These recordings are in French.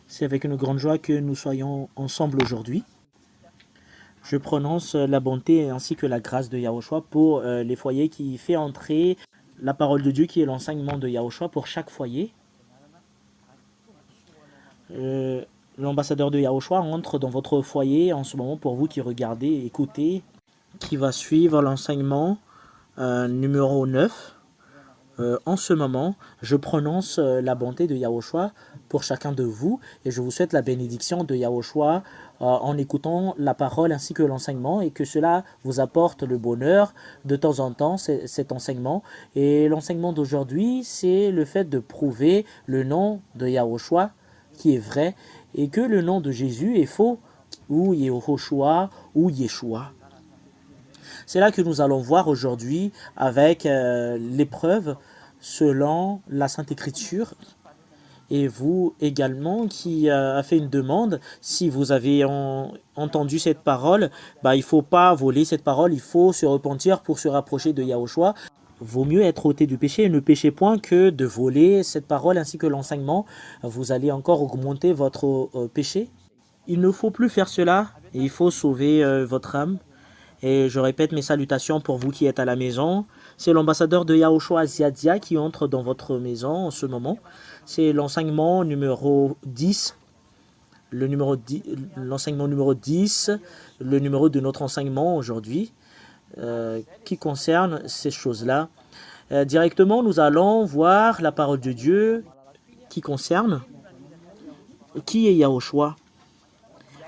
C'est avec une grande joie que nous soyons ensemble aujourd'hui. Je prononce la bonté ainsi que la grâce de Yahushua pour les foyers qui fait entrer la parole de Dieu qui est l'enseignement de Yahushua pour chaque foyer. L'ambassadeur de Yahushua entre dans votre foyer en ce moment pour vous qui regardez et écoutez, qui va suivre l'enseignement numéro 9. En ce moment, je prononce la bonté de Yahushua pour chacun de vous et je vous souhaite la bénédiction de Yahushua en écoutant la parole ainsi que l'enseignement et que cela vous apporte le bonheur de temps en temps, cet enseignement. Et l'enseignement d'aujourd'hui, c'est le fait de prouver le nom de Yahushua qui est vrai et que le nom de Jésus est faux ou Yehoshua ou Yeshua. C'est là que nous allons voir aujourd'hui avec l'épreuve selon la Sainte Écriture. Et vous également qui a fait une demande, si vous avez entendu cette parole, il ne faut pas voler cette parole, il faut se repentir pour se rapprocher de Yahushua. Vaut mieux être ôté du péché et ne péchez point que de voler cette parole ainsi que l'enseignement. Vous allez encore augmenter votre péché. Il ne faut plus faire cela et il faut sauver votre âme. Et je répète mes salutations pour vous qui êtes à la maison. C'est l'ambassadeur de Yahushua Ziadia qui entre dans votre maison en ce moment. C'est l'enseignement numéro 10. L'enseignement numéro 10, le numéro de notre enseignement aujourd'hui, qui concerne ces choses-là. Directement, nous allons voir la parole de Dieu qui concerne qui est Yahushua.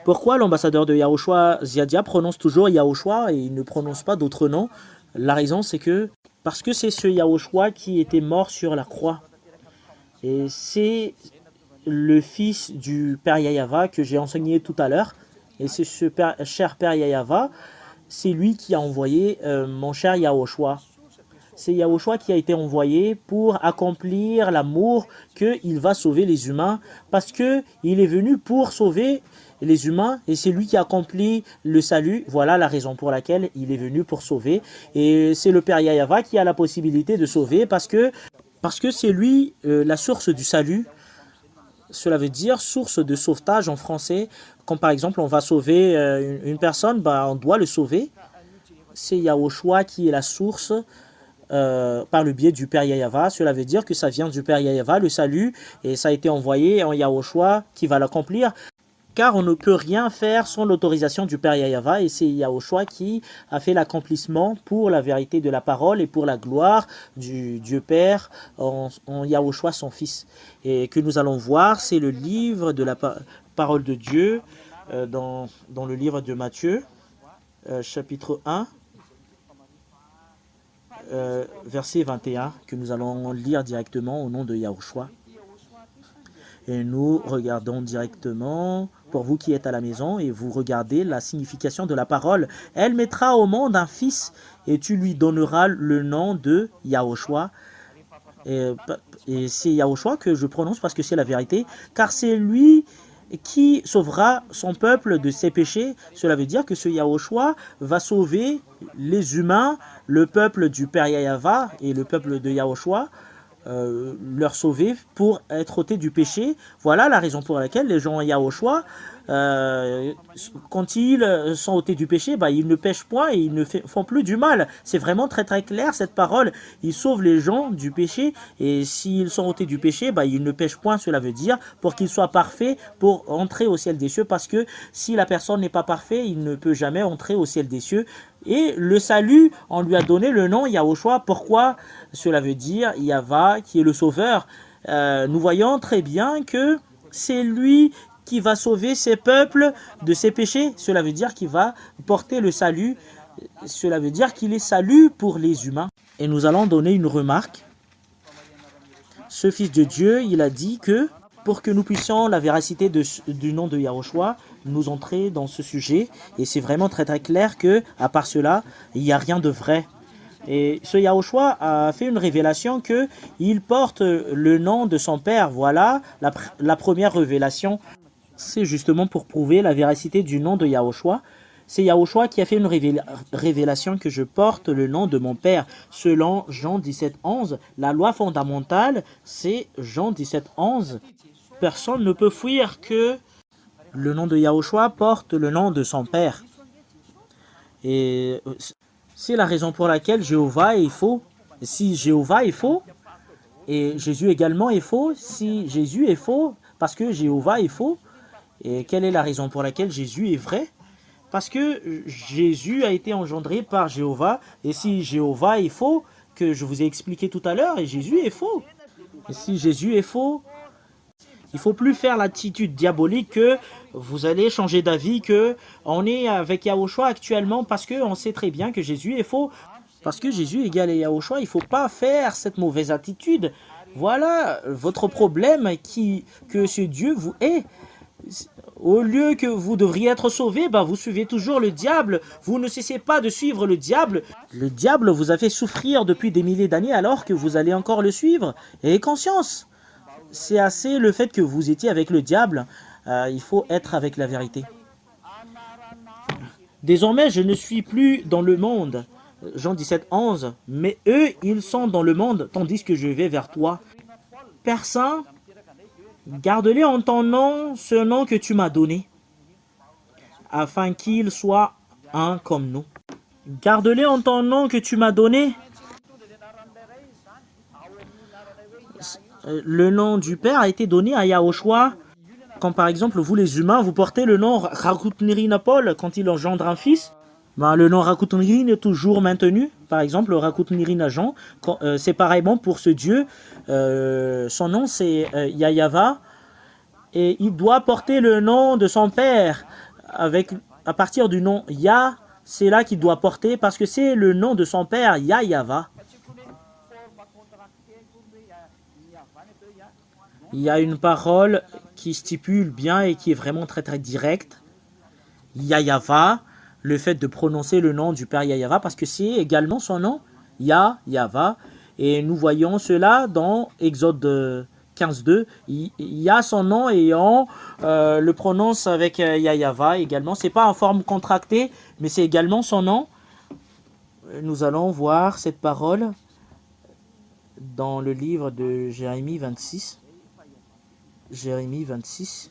Pourquoi l'ambassadeur de Yahushua Ziadia prononce toujours Yahushua et il ne prononce pas d'autres noms? La raison, c'est que parce que c'est ce Yahushua qui était mort sur la croix. Et c'est le fils du Père Yahava que j'ai enseigné tout à l'heure. Et c'est ce cher Père Yahava, c'est lui qui a envoyé mon cher Yahushua. C'est Yahushua qui a été envoyé pour accomplir l'amour qu'il va sauver les humains parce qu'il est venu pour sauver les humains et c'est lui qui accomplit le salut. Voilà la raison pour laquelle il est venu pour sauver. Et c'est le Père Yahava qui a la possibilité de sauver parce que c'est lui la source du salut. Cela veut dire source de sauvetage en français. Quand par exemple on va sauver une personne, on doit le sauver. C'est Yahushua qui est la source par le biais du Père Yahava. Cela veut dire que ça vient du Père Yahava, le salut, et ça a été envoyé en Yahushua qui va l'accomplir. Car on ne peut rien faire sans l'autorisation du Père Yahava et c'est Yahushua qui a fait l'accomplissement pour la vérité de la parole et pour la gloire du Dieu Père en Yahushua son Fils. Et que nous allons voir, c'est le livre de la parole de Dieu dans le livre de Matthieu, chapitre 1, verset 21, que nous allons lire directement au nom de Yahushua. Et nous regardons directement, pour vous qui êtes à la maison, et vous regardez la signification de la parole. Elle mettra au monde un fils, et tu lui donneras le nom de Yahushua. Et c'est Yahushua que je prononce parce que c'est la vérité, car c'est lui qui sauvera son peuple de ses péchés. Cela veut dire que ce Yahushua va sauver les humains, le peuple du Père Yahava et le peuple de Yahushua, leur sauver pour être ôtés du péché. Voilà la raison pour laquelle les gens à Yahushua, quand ils sont ôtés du péché, ils ne pêchent point et ils ne font plus du mal. C'est vraiment très très clair cette parole. Ils sauvent les gens du péché et s'ils sont ôtés du péché, ils ne pêchent point. Cela veut dire pour qu'ils soient parfaits pour entrer au ciel des cieux, parce que si la personne n'est pas parfaite, il ne peut jamais entrer au ciel des cieux. Et le salut, on lui a donné le nom Yahushua. Pourquoi? Cela veut dire Yahva qui est le sauveur. Nous voyons très bien que c'est lui qui va sauver ses peuples de ses péchés. Cela veut dire qu'il va porter le salut. Cela veut dire qu'il est salut pour les humains. Et nous allons donner une remarque. Ce Fils de Dieu, il a dit que pour que nous puissions, la véracité du nom de Yahushua, nous entrer dans ce sujet. Et c'est vraiment très très clair que, à part cela, il n'y a rien de vrai. Et ce Yahushua a fait une révélation qu'il porte le nom de son Père. Voilà la première révélation. C'est justement pour prouver la véracité du nom de Yahushua. C'est Yahushua qui a fait une révélation que je porte le nom de mon Père. Selon Jean 17, 11, la loi fondamentale, c'est Jean 17, 11. Personne ne peut fuir que le nom de Yahushua porte le nom de son Père. Et c'est la raison pour laquelle Jéhovah est faux. Si Jéhovah est faux, et Jésus également est faux, si Jésus est faux, parce que Jéhovah est faux, et quelle est la raison pour laquelle Jésus est vrai? Parce que Jésus a été engendré par Jéhovah, et si Jéhovah est faux, que je vous ai expliqué tout à l'heure, et Jésus est faux. Et si Jésus est faux, il ne faut plus faire l'attitude diabolique que vous allez changer d'avis, que on est avec Yahushua actuellement parce qu'on sait très bien que Jésus est faux. Parce que Jésus égale Yahushua, il ne faut pas faire cette mauvaise attitude. Voilà votre problème que ce Dieu vous est. Au lieu que vous devriez être sauvé, vous suivez toujours le diable. Vous ne cessez pas de suivre le diable. Le diable vous a fait souffrir depuis des milliers d'années alors que vous allez encore le suivre. Ayez conscience. C'est assez le fait que vous étiez avec le diable. Il faut être avec la vérité. Désormais, je ne suis plus dans le monde. Jean 17, 11. Mais eux, ils sont dans le monde, tandis que je vais vers toi. Père Saint, garde-les en ton nom, ce nom que tu m'as donné, afin qu'ils soient un comme nous. Garde-les en ton nom que tu m'as donné. Le nom du Père a été donné à Yahushua. Quand par exemple, vous les humains, vous portez le nom Rakutnirinapol quand il engendre un fils, le nom Rakutnirin est toujours maintenu. Par exemple, Rakutnirinajan, c'est pareillement pour ce Dieu. Son nom c'est Yahava. Et il doit porter le nom de son Père. À partir du nom Yah, c'est là qu'il doit porter parce que c'est le nom de son Père, Yahava. Il y a une parole qui stipule bien et qui est vraiment très très directe. Yahava, le fait de prononcer le nom du Père Yahava, parce que c'est également son nom, Yahava. Et nous voyons cela dans Exode 15.2. Il y a son nom et on le prononce avec Yahava également. Ce n'est pas en forme contractée, mais c'est également son nom. Nous allons voir cette parole dans le livre de Jérémie 26. Jérémie 26,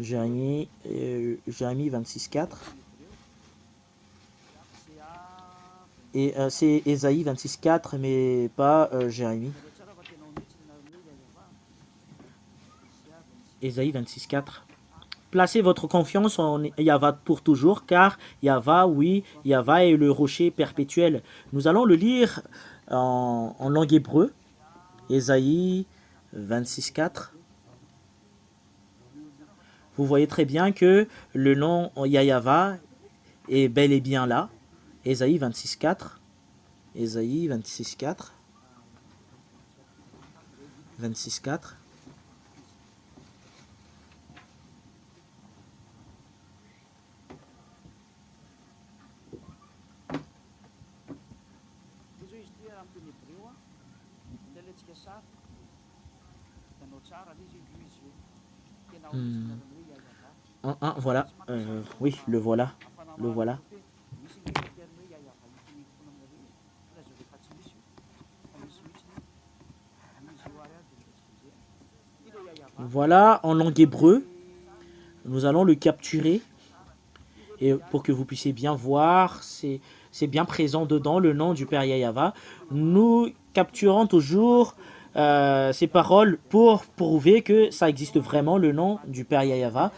Jérémie 26, 4. Et c'est Ésaïe 26, 4, mais pas Jérémie. Ésaïe 26, 4. Placez votre confiance en Yahva pour toujours, car Yahva, oui, Yahva est le rocher perpétuel. Nous allons le lire en langue hébreu. Ésaïe 26, 4. Vous voyez très bien que le nom Yahva est bel et bien là. Ésaïe 26, 4. Ésaïe 26, 4. 26, 4. Voilà. Oui, le voilà. Le voilà. Voilà, en langue hébreu. Nous allons le capturer. Et pour que vous puissiez bien voir, c'est bien présent dedans, le nom du Père Yahava. Nous capturons toujours ces paroles pour prouver que ça existe vraiment, le nom du Père Yahava,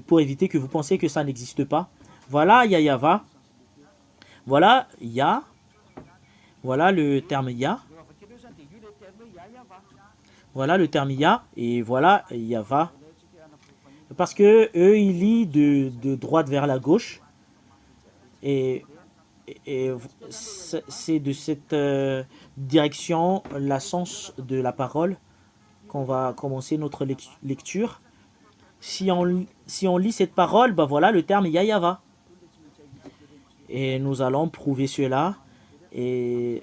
pour éviter que vous pensiez que ça n'existe pas. Voilà Yahava. Voilà Yah. Voilà le terme Yah. Voilà le terme Yah. Et voilà Yahva. Parce que eux, ils lisent de droite vers la gauche. Et c'est de cette direction, la sens de la parole, qu'on va commencer notre lecture. Si on lit cette parole, voilà le terme Yahava. Et nous allons prouver cela. Et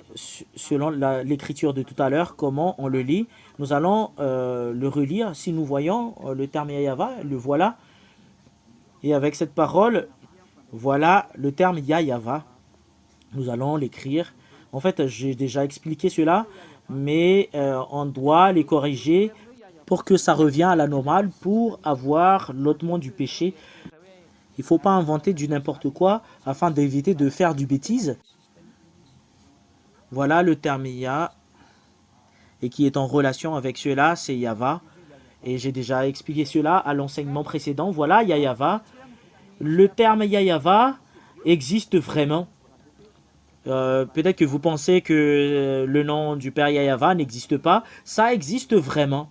selon l'écriture de tout à l'heure, comment on le lit, nous allons le relire. Si nous voyons le terme Yayava, le voilà. Et avec cette parole, voilà le terme Yayava. Nous allons l'écrire. En fait, j'ai déjà expliqué cela, mais on doit les corriger pour que ça revienne à la normale, pour avoir l'ôtement du péché. Il ne faut pas inventer du n'importe quoi afin d'éviter de faire du bêtise. Voilà le terme Ya, et qui est en relation avec cela, c'est Yava. Et j'ai déjà expliqué cela à l'enseignement précédent. Voilà Yayava. Le terme Yayava existe vraiment. Peut-être que vous pensez que le nom du père Yayava n'existe pas. Ça existe vraiment.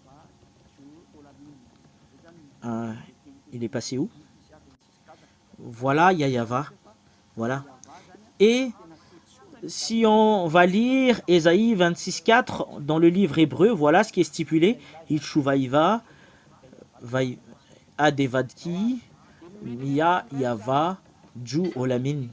Il est passé où? Voilà Yayava. Voilà. Et si on va lire Ésaïe 26.4 dans le livre hébreu, voilà ce qui est stipulé. Ichuvaiva, Adevadki, Mia Yava, Ju Olamin.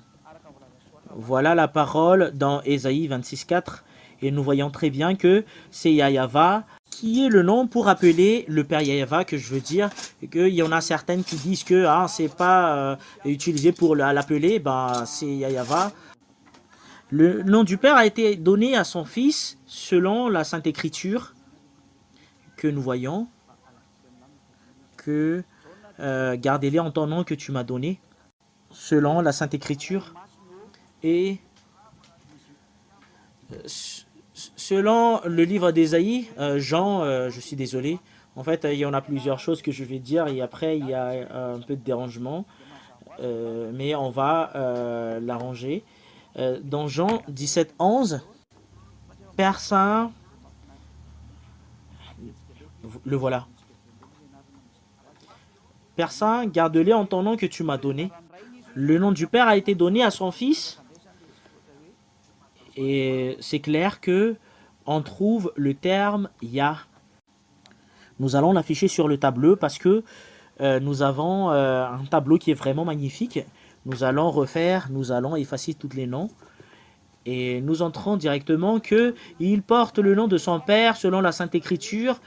Voilà la parole dans Ésaïe 26.4. Et nous voyons très bien que c'est Yayava qui est le nom pour appeler le père Yayava, que je veux dire. Qu'il y en a certaines qui disent que c'est pas utilisé pour l'appeler, c'est Yayava. Le nom du Père a été donné à son Fils selon la Sainte Écriture que nous voyons, que gardez-les en ton nom que tu m'as donné, selon la Sainte Écriture. Et selon le livre d'Ésaïe, Jean, je suis désolé, en fait il y en a plusieurs choses que je vais dire et après il y a un peu de dérangement, mais on va l'arranger. Dans Jean 17.11, Père Saint, le voilà. Père Saint, garde-les en ton nom que tu m'as donné. Le nom du Père a été donné à son Fils. Et c'est clair que on trouve le terme Yah. Nous allons l'afficher sur le tableau parce que nous avons un tableau qui est vraiment magnifique. Nous allons effacer tous les noms. Et nous entrons directement qu'il porte le nom de son Père selon la Sainte Écriture.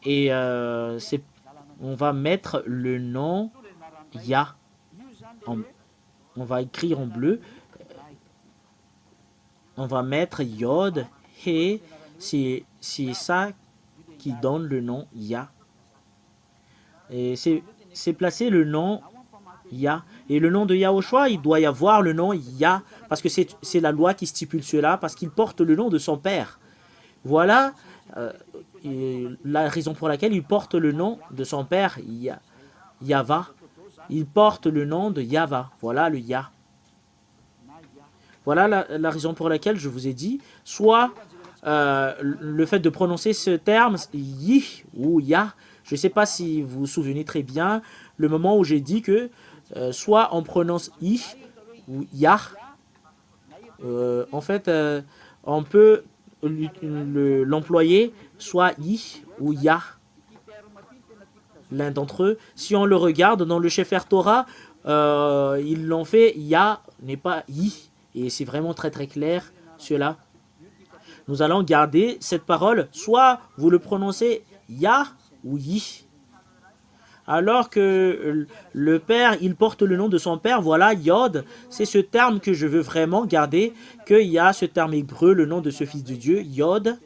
Et on va mettre le nom Yah. On va écrire en bleu. On va mettre Yod, He. C'est ça qui donne le nom Yah. Et c'est placé le nom Yah. Et le nom de Yahushua, il doit y avoir le nom Yah. Parce que c'est la loi qui stipule cela. Parce qu'il porte le nom de son Père. Voilà la raison pour laquelle il porte le nom de son Père, Yahva. Il porte le nom de Yahva. Voilà le Yah. Voilà la raison pour laquelle je vous ai dit, soit le fait de prononcer ce terme, Yi ou Yah, je ne sais pas si vous vous souvenez très bien, le moment où j'ai dit que soit on prononce Yi ou Yah, en fait, on peut l'employer soit Yi ou Yah, l'un d'entre eux. Si on le regarde dans le Sefer Torah, ils l'ont fait Yah, n'est pas Yi. Et c'est vraiment très très clair cela. Nous allons garder cette parole. Soit vous le prononcez Yah ou Yi. Alors que le Père, il porte le nom de son Père. Voilà, Yod. C'est ce terme que je veux vraiment garder. Qu'il y a ce terme hébreu, le nom de ce Fils de Dieu. Yod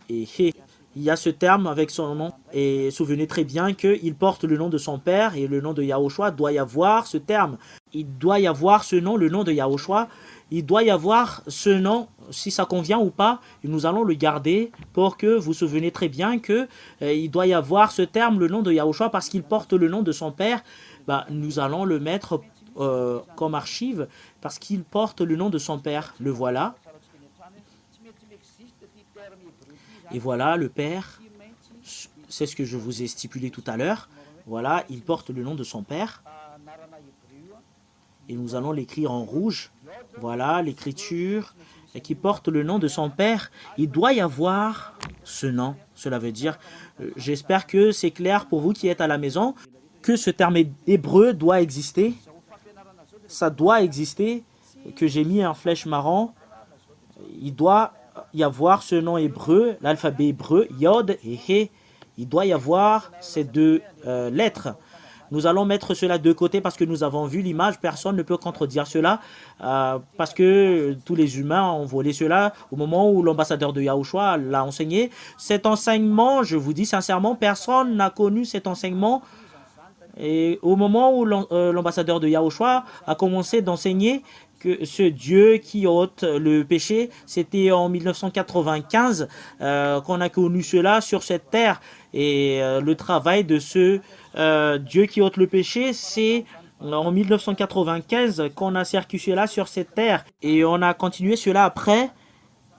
et He. Il y a ce terme avec son nom. Et souvenez très bien qu'il porte le nom de son Père. Et le nom de Yahushua doit y avoir ce terme. Il doit y avoir ce nom, le nom de Yahushua. Il doit y avoir ce nom, si ça convient ou pas. Et nous allons le garder pour que vous vous souvenez très bien qu'il doit y avoir ce terme, le nom de Yahushua, parce qu'il porte le nom de son Père. Nous allons le mettre comme archive parce qu'il porte le nom de son Père. Le voilà. Et voilà, le Père, c'est ce que je vous ai stipulé tout à l'heure. Voilà, il porte le nom de son Père. Et nous allons l'écrire en rouge. Voilà, l'écriture qui porte le nom de son Père. Il doit y avoir ce nom. Cela veut dire, j'espère que c'est clair pour vous qui êtes à la maison, que ce terme hébreu doit exister. Ça doit exister, que j'ai mis en flèche marron il doit y avoir ce nom hébreu, l'alphabet hébreu, Yod et He. Il doit y avoir ces deux lettres. Nous allons mettre cela de côté parce que nous avons vu l'image. Personne ne peut contredire cela parce que tous les humains ont volé cela au moment où l'ambassadeur de Yahushua l'a enseigné. Cet enseignement, je vous dis sincèrement, personne n'a connu cet enseignement. Et au moment où l'ambassadeur de Yahushua a commencé d'enseigner que ce Dieu qui ôte le péché, c'était en 1995 qu'on a connu cela sur cette terre. Et le travail de ce Dieu qui ôte le péché, c'est en 1995 qu'on a circulé cela sur cette terre. Et on a continué cela après.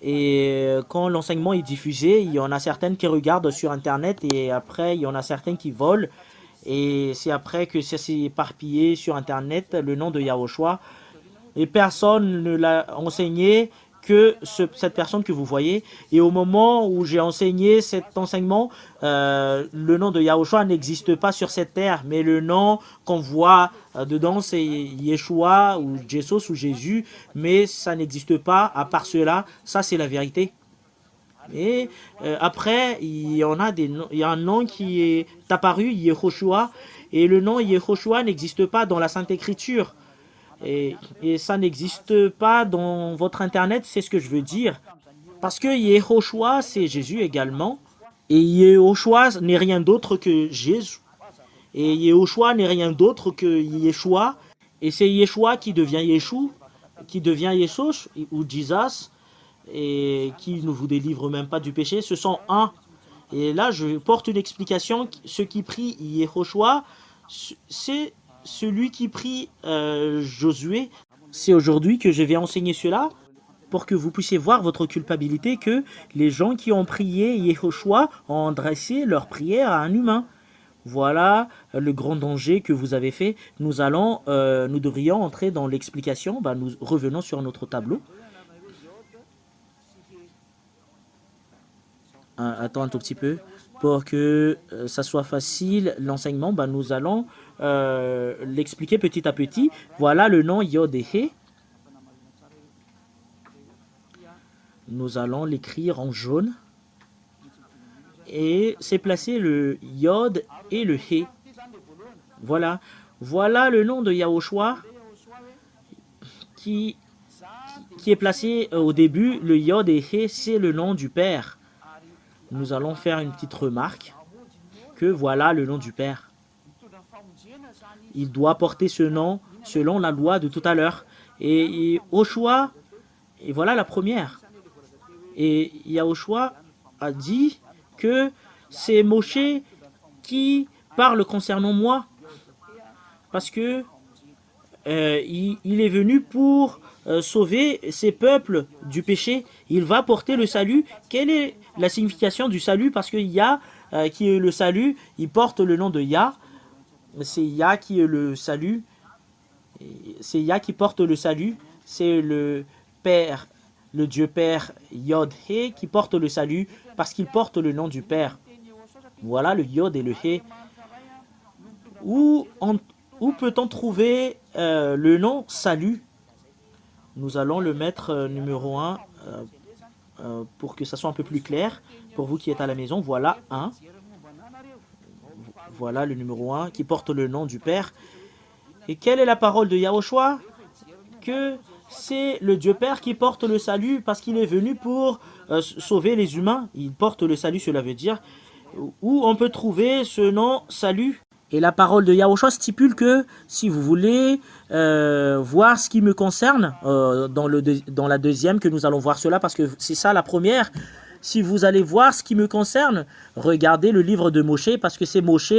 Et quand l'enseignement est diffusé, il y en a certaines qui regardent sur Internet et après, il y en a certaines qui volent. Et c'est après que ça s'est éparpillé sur Internet, le nom de Yahushua. Et personne ne l'a enseigné que cette personne que vous voyez. Et au moment où j'ai enseigné cet enseignement, le nom de Yahushua n'existe pas sur cette terre. Mais le nom qu'on voit dedans, c'est Yeshua ou Jesus ou Jésus. Mais ça n'existe pas à part cela. Ça, c'est la vérité. Et après, il y a un nom qui est apparu, Yehoshua, et le nom Yehoshua n'existe pas dans la Sainte Écriture. Et ça n'existe pas dans votre Internet, c'est ce que je veux dire. Parce que Yehoshua, c'est Jésus également. Et Yehoshua n'est rien d'autre que Jésus. Et Yehoshua n'est rien d'autre que Yeshua. Et c'est Yeshua qui devient Yeshua, qui devient Yeshua ou Jesus. Et qui ne vous délivre même pas du péché, ce sont un. Et là, je porte une explication. Ce qui prie Yehoshua, c'est celui qui prie Josué. C'est aujourd'hui que je vais enseigner cela pour que vous puissiez voir votre culpabilité que les gens qui ont prié Yehoshua ont adressé leur prière à un humain. Voilà le grand danger que vous avez fait. Nous devrions entrer dans l'explication. Nous revenons sur notre tableau. Attends un tout petit peu pour que ça soit facile l'enseignement. Nous allons l'expliquer petit à petit. Voilà le nom Yod et He. Nous allons l'écrire en jaune et c'est placé le Yod et le He. Voilà le nom de Yahushua qui est placé au début. Le Yod et He, c'est le nom du Père. Nous allons faire une petite remarque que voilà le nom du Père. Il doit porter ce nom selon la loi de tout à l'heure. Et Oshua, et voilà la première. Et Yahushua a dit que c'est Moshe qui parle concernant moi. Parce que il est venu pour sauver ses peuples du péché. Il va porter le salut. Quelle est la signification du salut? Parce que Yah, qui est le salut, il porte le nom de Yah. C'est Yah qui est le salut. C'est Yah qui porte le salut. C'est le Père, le Dieu Père Yod He qui porte le salut parce qu'il porte le nom du Père. Voilà le Yod et le He. Où peut-on trouver le nom salut? Nous allons le mettre numéro 1 pour que ça soit un peu plus clair. Pour vous qui êtes à la maison, voilà 1. Voilà le numéro 1 qui porte le nom du Père. Et quelle est la parole de Yahushua? Que c'est le Dieu Père qui porte le salut parce qu'il est venu pour sauver les humains. Il porte le salut, cela veut dire. Où on peut trouver ce nom salut? Et la parole de Yahushua stipule que si vous voulez voir ce qui me concerne, dans la deuxième que nous allons voir cela, parce que c'est ça la première, si vous allez voir ce qui me concerne, regardez le livre de Moshe, parce que c'est Moshe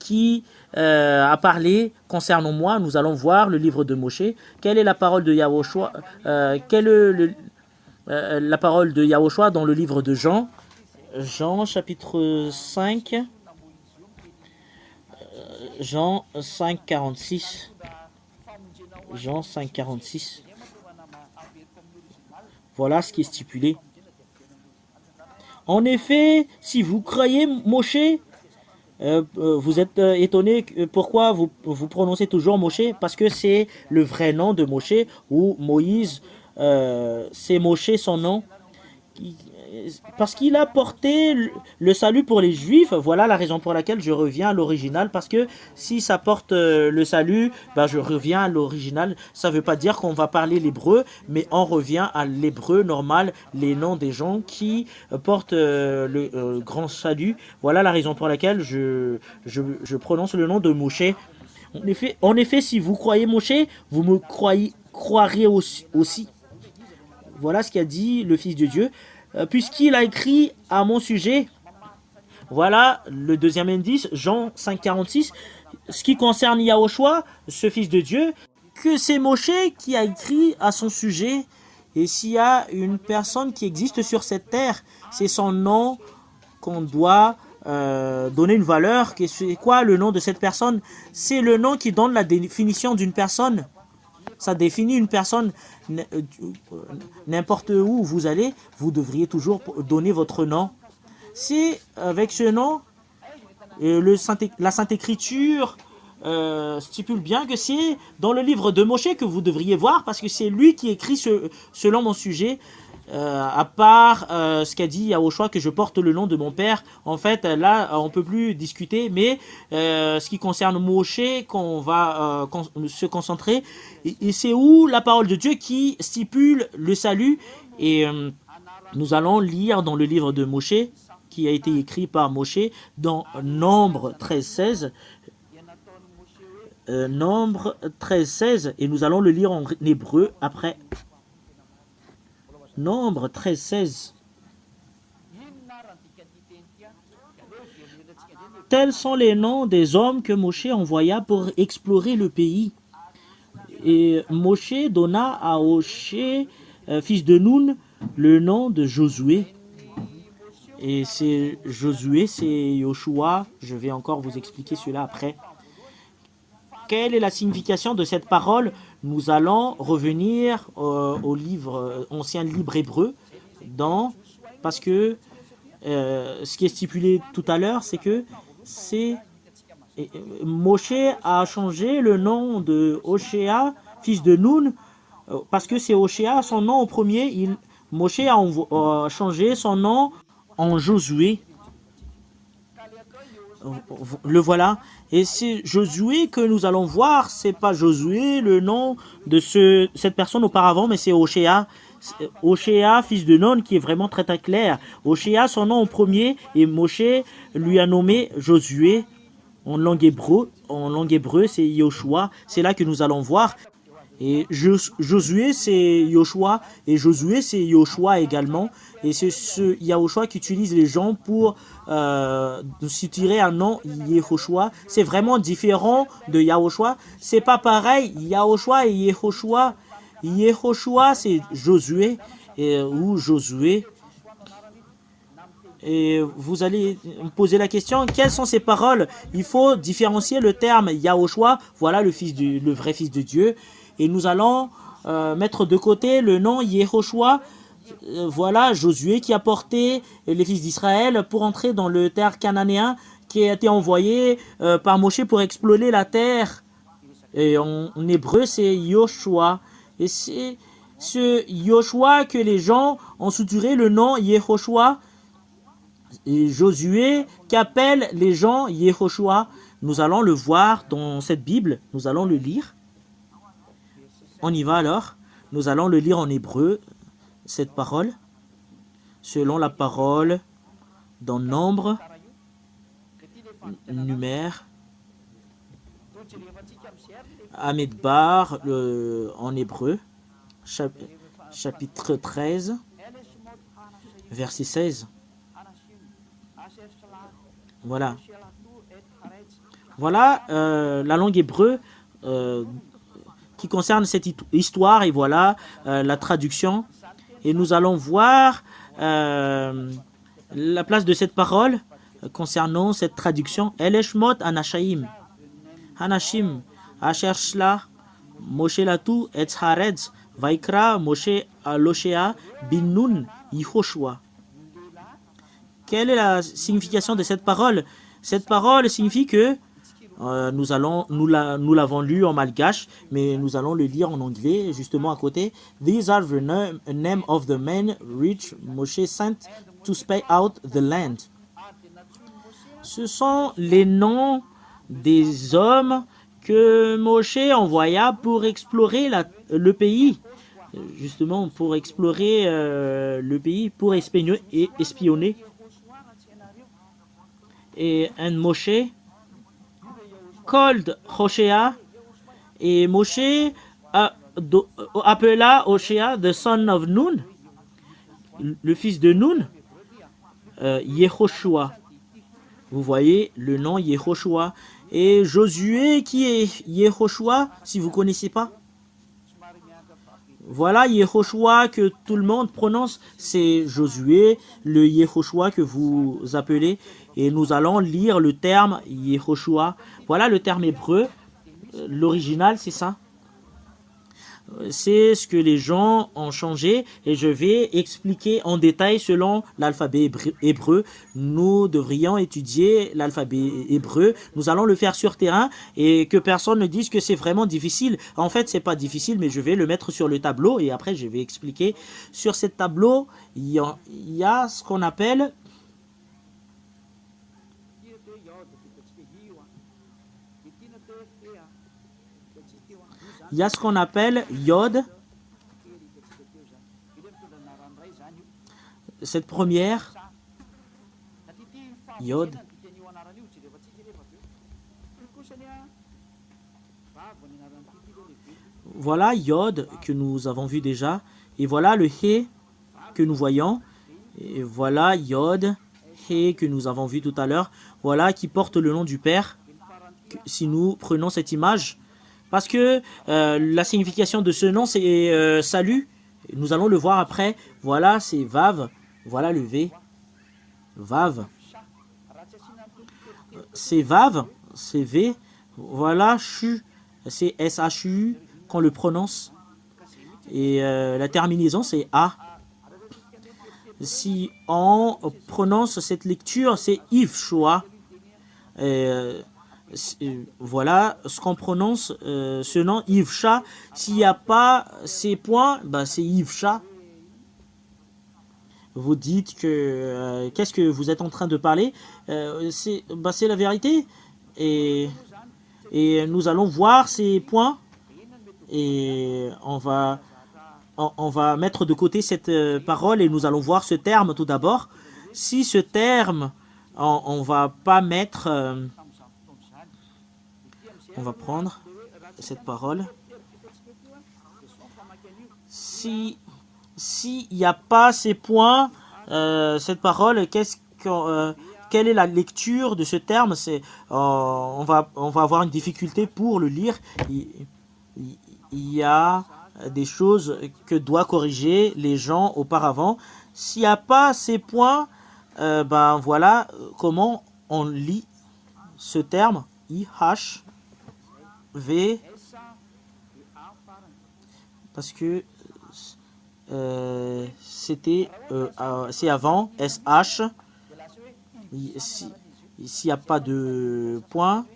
qui a parlé concernant moi. Nous allons voir le livre de Moshe. Quelle est la parole de Yahushua? Quelle est la parole de Yahushua dans le livre de Jean? Jean chapitre 5. Jean 5, 46. Jean 5, 46. Voilà ce qui est stipulé. En effet, si vous croyez Moshe, vous êtes étonné pourquoi vous prononcez toujours Moshe, parce que c'est le vrai nom de Moshe ou Moïse c'est Moshe son nom, parce qu'il a porté le salut pour les Juifs. Voilà la raison pour laquelle je reviens à l'original, parce que si ça porte le salut, ben je reviens à l'original. Ça ne veut pas dire qu'on va parler l'hébreu, mais on revient à l'hébreu normal, les noms des gens qui portent le grand salut. Voilà la raison pour laquelle je prononce le nom de Moshe. En effet, si vous croyez Moshe, vous me croirez aussi. Voilà ce qu'a dit le Fils de Dieu. Puisqu'il a écrit à mon sujet, voilà le deuxième indice, Jean 5,46, ce qui concerne Yahushua, ce Fils de Dieu, que c'est Moshe qui a écrit à son sujet. Et s'il y a une personne qui existe sur cette terre, c'est son nom qu'on doit donner une valeur. C'est quoi le nom de cette personne? C'est le nom qui donne la définition d'une personne. Ça définit une personne. N'importe où vous allez, vous devriez toujours donner votre nom. C'est avec ce nom, la Sainte Écriture stipule bien que c'est dans le livre de Moshe que vous devriez voir, parce que c'est lui qui écrit selon mon sujet. À part ce qu'a dit Yahushua, que je porte le nom de mon père. En fait, là, on peut plus discuter, mais ce qui concerne Moshe, qu'on va se concentrer, et c'est où la parole de Dieu qui stipule le salut. Et nous allons lire dans le livre de Moshe, qui a été écrit par Moshe, dans Nombre 13-16. Nombre 13-16, et nous allons le lire en hébreu après. Nombre 13-16. Tels sont les noms des hommes que Moshe envoya pour explorer le pays. Et Moshe donna à Hoshé, fils de Nun, le nom de Josué. Et c'est Josué, c'est Yoshua. Je vais encore vous expliquer cela après. Quelle est la signification de cette parole? Nous allons revenir au livre, ancien livre hébreu, parce que ce qui est stipulé tout à l'heure, c'est que Moshe a changé le nom de Hoshea, fils de Nun, parce que c'est Hoshea, son nom au premier. Moshe a changé son nom en Josué. Le voilà. Et c'est Josué que nous allons voir. C'est pas Josué, le nom de cette personne auparavant, mais c'est Hoshea. Hoshea, fils de Nun, qui est vraiment très très clair. Hoshea, son nom au premier, et Moshe lui a nommé Josué. En langue hébreu, c'est Yoshua. C'est là que nous allons voir. Et Josué, c'est Yoshua. Et Josué, c'est Yoshua également. Et c'est ce Yahushua qui utilise les gens pour tirer un nom Yehoshua. C'est vraiment différent de Yahushua. C'est pas pareil, Yahushua et Yehoshua. Yehoshua, c'est Josué ou Josué. Et vous allez me poser la question, quelles sont ces paroles? Il faut différencier le terme Yahushua, voilà le vrai Fils de Dieu. Et nous allons mettre de côté le nom Yehoshua. Voilà Josué qui a porté les fils d'Israël pour entrer dans le terre cananéen, qui a été envoyé par Moshe pour explorer la terre. Et en hébreu, c'est Yoshua. Et c'est ce Yoshua que les gens ont suturé le nom Yehoshua. Et Josué qu'appellent les gens Yehoshua. Nous allons le voir dans cette Bible. Nous allons le lire. On y va alors. Nous allons le lire en hébreu, cette parole, selon la parole dans Nombre, Numère, Amidbar en hébreu, chapitre 13, verset 16. Voilà. Voilà la langue hébreu qui concerne cette histoire, et voilà la traduction. Et nous allons voir la place de cette parole concernant cette traduction. Eleshmot Anashaim. Hanashim. Asher Shla. Moshe Latu Etz Haretz. Vaikra Moshe Aloshea Bin Nun Yehoshua. Quelle est la signification de cette parole? Cette parole signifie que Nous l'avons lu en malgache, mais nous allons le lire en anglais, justement à côté. These are the name of the men which Moshe sent to spy out the land. Ce sont les noms des hommes que Moshe envoya pour explorer le pays. Justement, pour explorer le pays, pour espionner. Et Moshe called Hoshea, et Moshe appela Hoshea, the son of Nun, le fils de Nun, Yehoshua. Vous voyez le nom Yehoshua. Et Josué, qui est Yehoshua, si vous ne connaissez pas? Voilà Yehoshua que tout le monde prononce, c'est Josué, le Yehoshua que vous appelez. Et nous allons lire le terme Yehoshua. Voilà le terme hébreu. L'original, c'est ça. C'est ce que les gens ont changé et je vais expliquer en détail selon l'alphabet hébreu. Nous devrions étudier l'alphabet hébreu. Nous allons le faire sur terrain et que personne ne dise que c'est vraiment difficile. En fait, c'est pas difficile, mais je vais le mettre sur le tableau et après je vais expliquer. Sur ce tableau, il y a ce qu'on appelle Yod. Cette première Yod. Voilà Yod que nous avons vu déjà. Et voilà le He que nous voyons. Et voilà Yod, He que nous avons vu tout à l'heure. Voilà qui porte le nom du Père. Si nous prenons cette image. Parce que la signification de ce nom, c'est salut. Nous allons le voir après. Voilà, c'est Vav. Voilà le V. Vav. C'est Vav. C'est V. Voilà, Shu. C'est S-H-U qu'on le prononce. Et la terminaison, c'est A. Si on prononce cette lecture, c'est Yivshua. Voilà ce qu'on prononce ce nom Yivsha. S'il n'y a pas ces points, bah, c'est Yivsha. Vous dites que qu'est-ce que vous êtes en train de parler, c'est la vérité et nous allons voir ces points et on va mettre de côté cette parole et nous allons voir ce terme tout d'abord. Si ce terme on va pas mettre on va prendre cette parole. S'il n'y a pas ces points, cette parole, quelle est la lecture de ce terme? On va avoir une difficulté pour le lire. Il y a des choses que doivent corriger les gens auparavant. S'il n'y a pas ces points, ben voilà comment on lit ce terme IH. V, parce que c'est avant SH. S'il n'y a pas de point,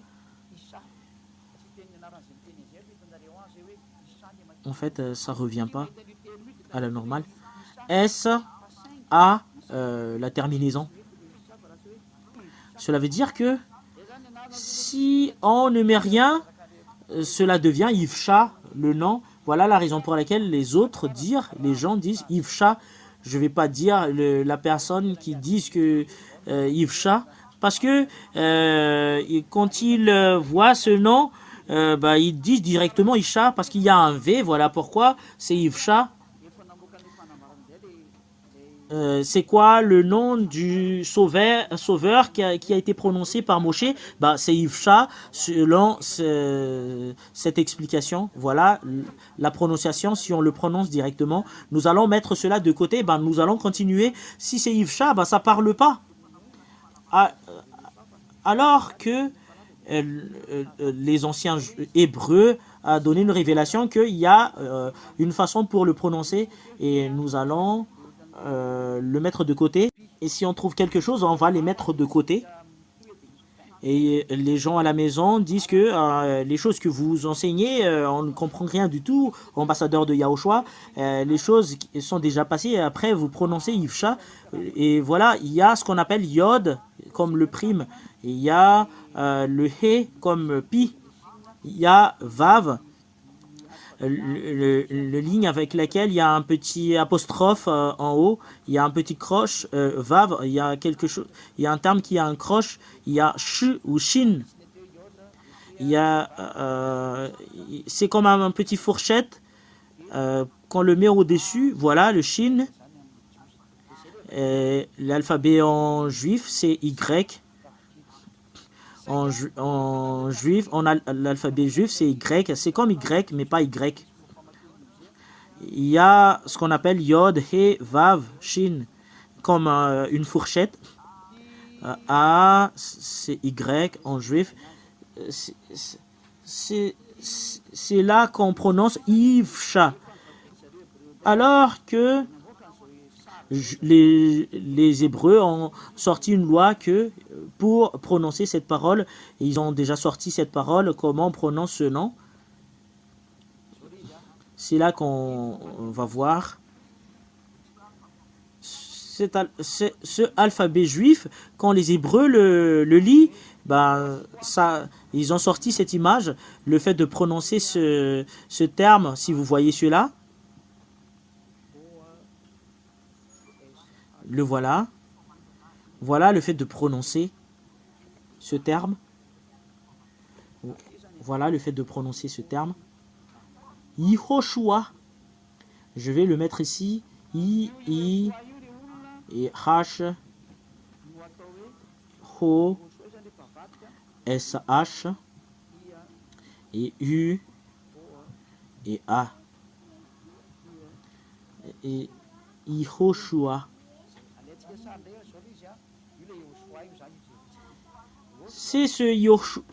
en fait, ça revient pas à la normale. S, A, la terminaison. Cela veut dire que si on ne met rien, cela devient Yivsha, le nom. Voilà la raison pour laquelle les gens disent Yivsha. Je ne vais pas dire la personne qui dit que Yivsha, parce que quand ils voient ce nom, ils disent directement Isha, parce qu'il y a un V, voilà pourquoi c'est Yivsha. C'est quoi le nom du sauveur qui a été prononcé par Moshe? C'est Yivsha, selon cette explication. Voilà la prononciation, si on le prononce directement. Nous allons mettre cela de côté, nous allons continuer. Si c'est Yivsha, ça ne parle pas. Alors que les anciens hébreux a donné une révélation qu'il y a une façon pour le prononcer et nous allons le mettre de côté. Et si on trouve quelque chose, on va les mettre de côté. Et les gens à la maison disent que les choses que vous enseignez, on ne comprend rien du tout, ambassadeur de Yahushua. Les choses qui sont déjà passées. Après, vous prononcez Yivcha. Et voilà, il y a ce qu'on appelle Yod comme le prime. Et il y a le He comme Pi. Il y a Vav, le ligne avec laquelle il y a un petit apostrophe en haut, il y a un petit croche, Vav, il y a quelque chose, il y a un terme qui a un croche, il y a Sh ou Shin. Il y a, c'est comme un petit fourchette, qu'on le met au-dessus, voilà le Shin. L'alphabet en juif, c'est Y. En juif, l'alphabet juif, c'est Y. C'est comme Y, mais pas Y. Il y a ce qu'on appelle Yod, He, Vav, Shin, comme une fourchette. A, c'est Y en juif. C'est là qu'on prononce Yivcha. Alors que les Hébreux ont sorti une loi que pour prononcer cette parole, ils ont déjà sorti cette parole, comment on prononce ce nom. C'est là qu'on va voir ce alphabet juif. Quand les Hébreux le lisent, ben, ils ont sorti cette image, le fait de prononcer ce terme, si vous voyez cela. Le voilà. Voilà le fait de prononcer ce terme. Voilà le fait de prononcer ce terme. Yehoshua. Je vais le mettre ici. I et H. Ho. SH. Et U. Et A. Et Yehoshua. C'est ce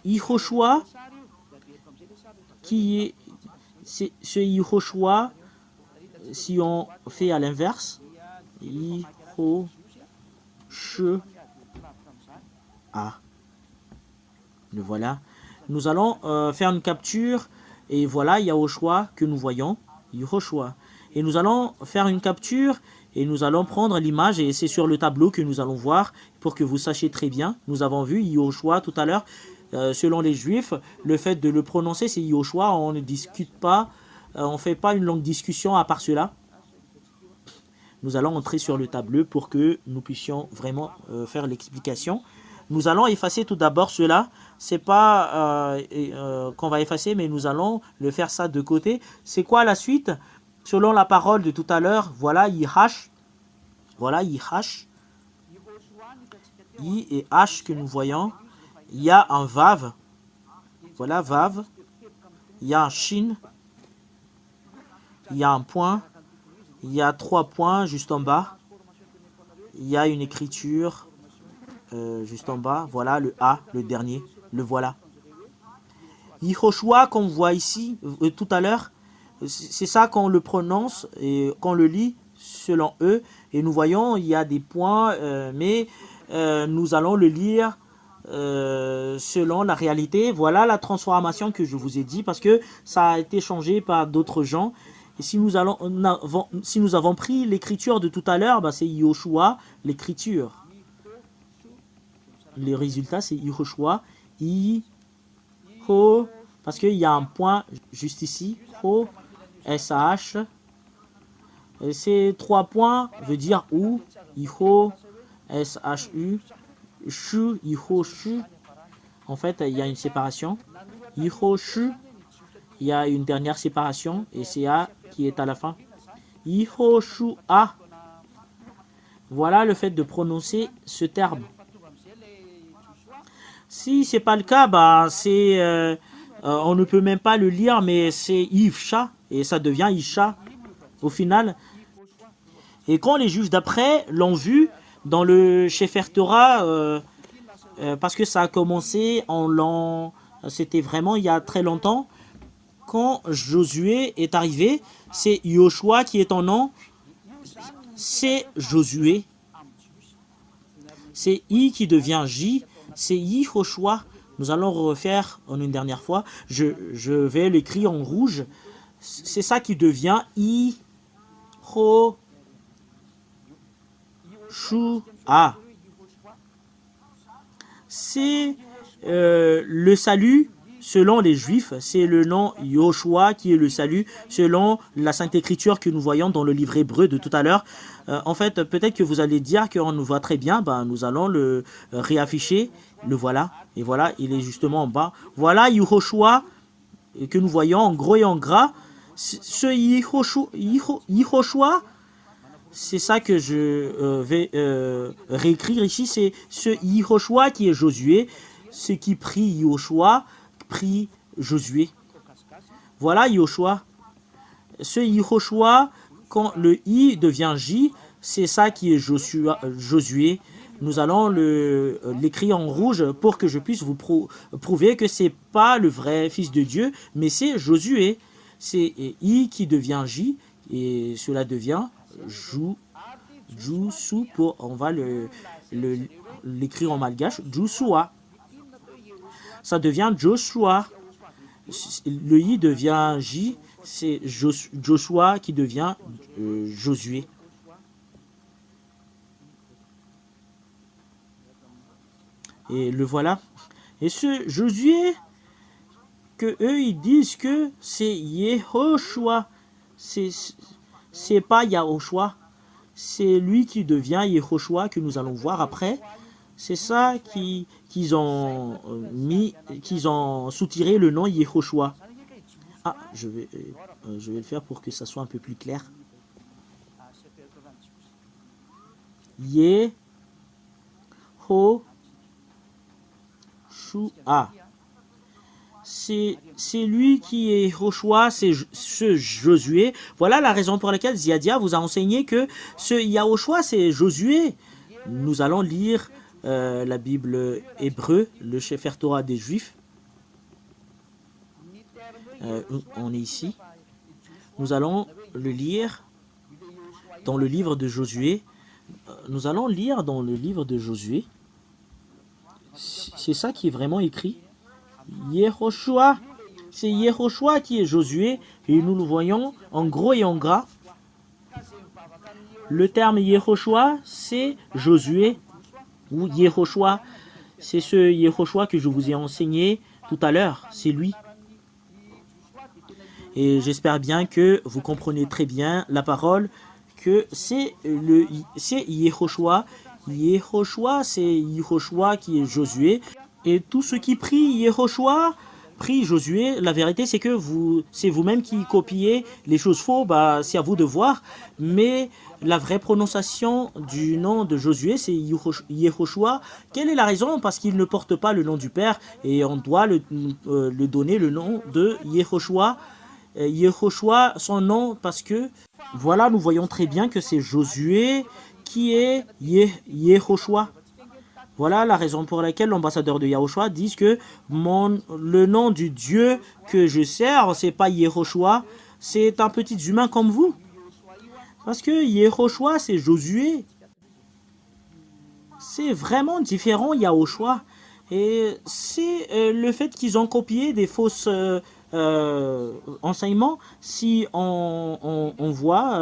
Yehoshua qui est ce Yehoshua, si on fait à l'inverse, Yehoshua. Le voilà. Nous allons faire une capture et voilà Yahushua que nous voyons, Yehoshua. Et nous allons faire une capture et nous allons prendre l'image et c'est sur le tableau que nous allons voir pour que vous sachiez très bien. Nous avons vu Yehoshua tout à l'heure. Selon les Juifs, le fait de le prononcer, c'est Yehoshua. On ne discute pas, on ne fait pas une longue discussion à part cela. Nous allons entrer sur le tableau pour que nous puissions vraiment faire l'explication. Nous allons effacer tout d'abord cela. C'est pas qu'on va effacer, mais nous allons le faire ça de côté. C'est quoi la suite? Selon la parole de tout à l'heure, voilà Yihash. Voilà Yihash. I et H que nous voyons. Il y a un Vav. Voilà Vav. Il y a un Shin. Il y a un point. Il y a 3 points juste en bas. Il y a une écriture juste en bas. Voilà le A, le dernier. Le voilà. Yehoshua qu'on voit ici tout à l'heure. C'est ça qu'on le prononce et qu'on le lit selon eux. Et nous voyons, il y a des points, mais nous allons le lire selon la réalité. Voilà la transformation que je vous ai dit parce que ça a été changé par d'autres gens. Et si nous avons pris l'écriture de tout à l'heure, bah c'est Yehoshua, l'écriture. Le résultat, c'est Yehoshua. Ho, parce qu'il y a un point juste ici. Ho. SH. Ces 3 points veut dire ou, Iho, SHU, Shu, Iho, Shu. En fait, il y a une séparation. Iho, Shu. Il y a une dernière séparation et c'est A qui est à la fin. Iho, Shu, A. Voilà le fait de prononcer ce terme. Si c'est pas le cas, bah c'est on ne peut même pas le lire, mais c'est Yivcha et ça devient Isha au final. Et quand les juifs d'après l'ont vu dans le Sefer Torah, parce que ça a commencé c'était vraiment il y a très longtemps, quand Josué est arrivé, c'est Yoshua qui est en nom, c'est Josué. C'est I qui devient J, c'est Yehoshua. Nous allons refaire en une dernière fois. Je vais l'écrire en rouge. C'est ça qui devient Yehoshua. C'est le salut selon les Juifs. C'est le nom Yoshua qui est le salut selon la Sainte Écriture que nous voyons dans le livre hébreu de tout à l'heure. En fait, peut-être que vous allez dire qu'on nous voit très bien. Ben, nous allons le réafficher. Le voilà. Et voilà, il est justement en bas. Voilà Yehoshua que nous voyons en gros et en gras. Ce Yehoshua, c'est ça que je vais réécrire ici. C'est ce Yehoshua qui est Josué. Ce qui prie Yehoshua, prie Josué. Voilà Yehoshua. Ce Yehoshua, quand le I devient J, c'est ça qui est Josué. Nous allons l'écrire en rouge pour que je puisse vous prouver que ce n'est pas le vrai Fils de Dieu, mais c'est Josué. C'est I qui devient J et cela devient Joussou. On va l'écrire en malgache. Joshua. Ça devient Joshua. Le I devient J. C'est Joshua qui devient Josué. Et le voilà. Et ce Josué, que eux ils disent que c'est Yehoshua. C'est pas Yahoshua. C'est lui qui devient Yehoshua que nous allons voir après. C'est ça qu'ils ont soutiré le nom Yehoshua. Ah, je vais le faire pour que ça soit un peu plus clair. Yehoshua. C'est lui qui est Yehoshua, c'est ce Josué. Voilà la raison pour laquelle Ziadia vous a enseigné que ce Yahoshua, c'est Josué. Nous allons lire la Bible hébreu, le Sefer Torah des Juifs. On est ici. Nous allons le lire dans le livre de Josué. Nous allons lire dans le livre de Josué. C'est ça qui est vraiment écrit. Yehoshua, c'est Yehoshua qui est Josué et nous le voyons en gros et en gras. Le terme Yehoshua, c'est Josué ou Yehoshua. C'est ce Yehoshua que je vous ai enseigné tout à l'heure. C'est lui. Et j'espère bien que vous comprenez très bien la parole, que c'est Yehoshua. Yehoshua, c'est Yehoshua qui est Josué. Et tous ceux qui prient Yehoshua, prient Josué. La vérité, c'est que c'est vous-même qui copiez les choses fausses. Bah, c'est à vous de voir. Mais la vraie prononciation du nom de Josué, c'est Yehoshua. Quelle est la raison? Parce qu'il ne porte pas le nom du Père. Et on doit le donner le nom de Yehoshua. Yehoshua, son nom, parce que, voilà, nous voyons très bien que c'est Josué qui est Yehoshua. Voilà la raison pour laquelle l'ambassadeur de Yahushua dit que le nom du Dieu que je sers, c'est pas Yehoshua, c'est un petit humain comme vous. Parce que Yehoshua, c'est Josué. C'est vraiment différent, Yahushua. Et c'est le fait qu'ils ont copié des fausses enseignements. Si on voit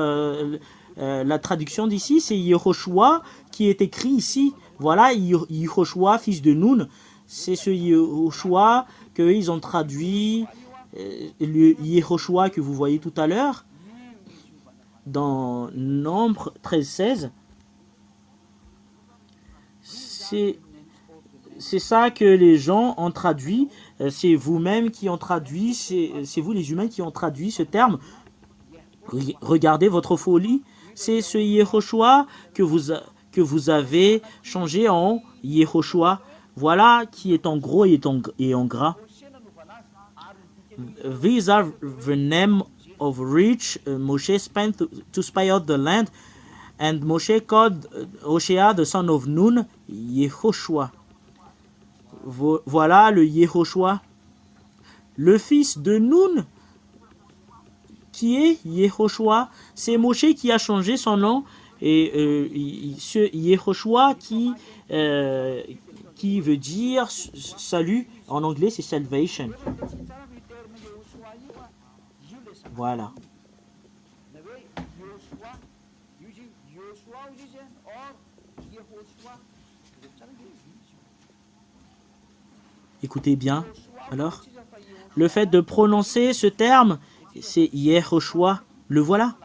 la traduction d'ici, c'est Yehoshua qui est écrit ici. Voilà, Yehoshua, fils de Nun, c'est ce Yehoshua qu'ils ont traduit, le Yehoshua que vous voyez tout à l'heure, dans Nombre 13-16. C'est ça que les gens ont traduit, c'est vous-même qui ont traduit, c'est vous les humains qui ont traduit ce terme. Regardez votre folie, c'est ce Yehoshua que vous avez changé en Yehoshua. Voilà qui est en gros et en gras. These are the name of which Moshe spent to spy out the land, and Moshe called Hoshea the son of Nun Yehoshua. Voilà le Yehoshua, le fils de Nun, qui est Yehoshua. C'est Moshe qui a changé son nom. Et ce Yehoshua qui qui veut dire salut. En anglais, c'est salvation. Voilà. Écoutez bien. Alors, le fait de prononcer ce terme, c'est Yehoshua. Le voilà.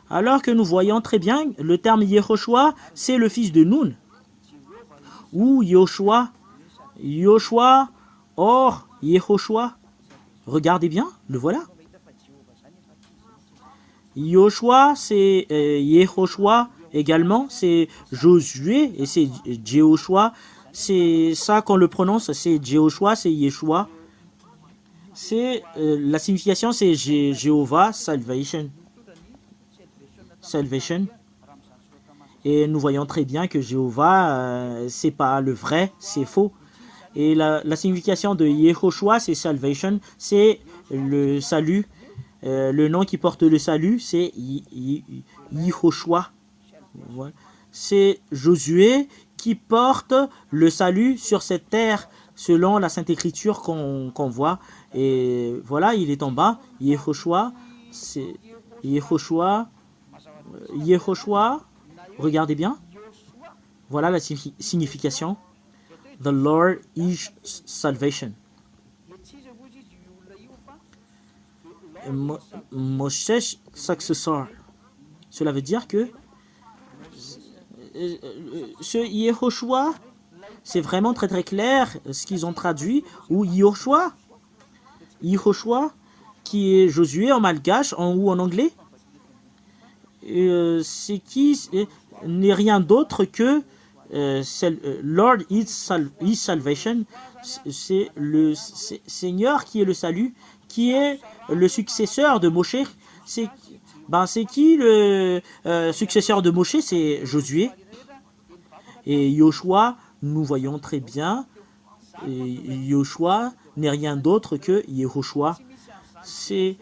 Alors que nous voyons très bien, le terme Yehoshua, c'est le fils de Nun. Ou Yoshua. Yoshua, or Yehoshua. Regardez bien, le voilà. Yoshua, c'est Yehoshua également, c'est Josué et c'est Jehoshua. C'est ça qu'on le prononce, c'est Jehoshua, c'est Yeshua. C'est la signification, c'est Jéhovah, salvation. Salvation. Et nous voyons très bien que Jéhovah, c'est pas le vrai, c'est faux. Et la signification de Yehoshua, c'est salvation, c'est le salut. Le nom qui porte le salut, c'est Yehoshua. Voilà. C'est Josué qui porte le salut sur cette terre, selon la Sainte Écriture qu'on voit. Et voilà, il est en bas. Yehoshua, c'est Yehoshua. Yehoshua, regardez bien. Voilà la signification. The Lord is salvation. Moshe successor. Cela veut dire que ce Yehoshua, c'est vraiment très très clair ce qu'ils ont traduit. Ou Yehoshua, Yehoshua, qui est Josué en malgache ou en anglais. C'est qui n'est rien d'autre que Lord is salvation. C'est le Seigneur qui est le salut, qui est le successeur de Moshe. C'est qui le successeur de Moshe? C'est Josué. Et Yoshua, nous voyons très bien, Yoshua n'est rien d'autre que Yehoshua. C'est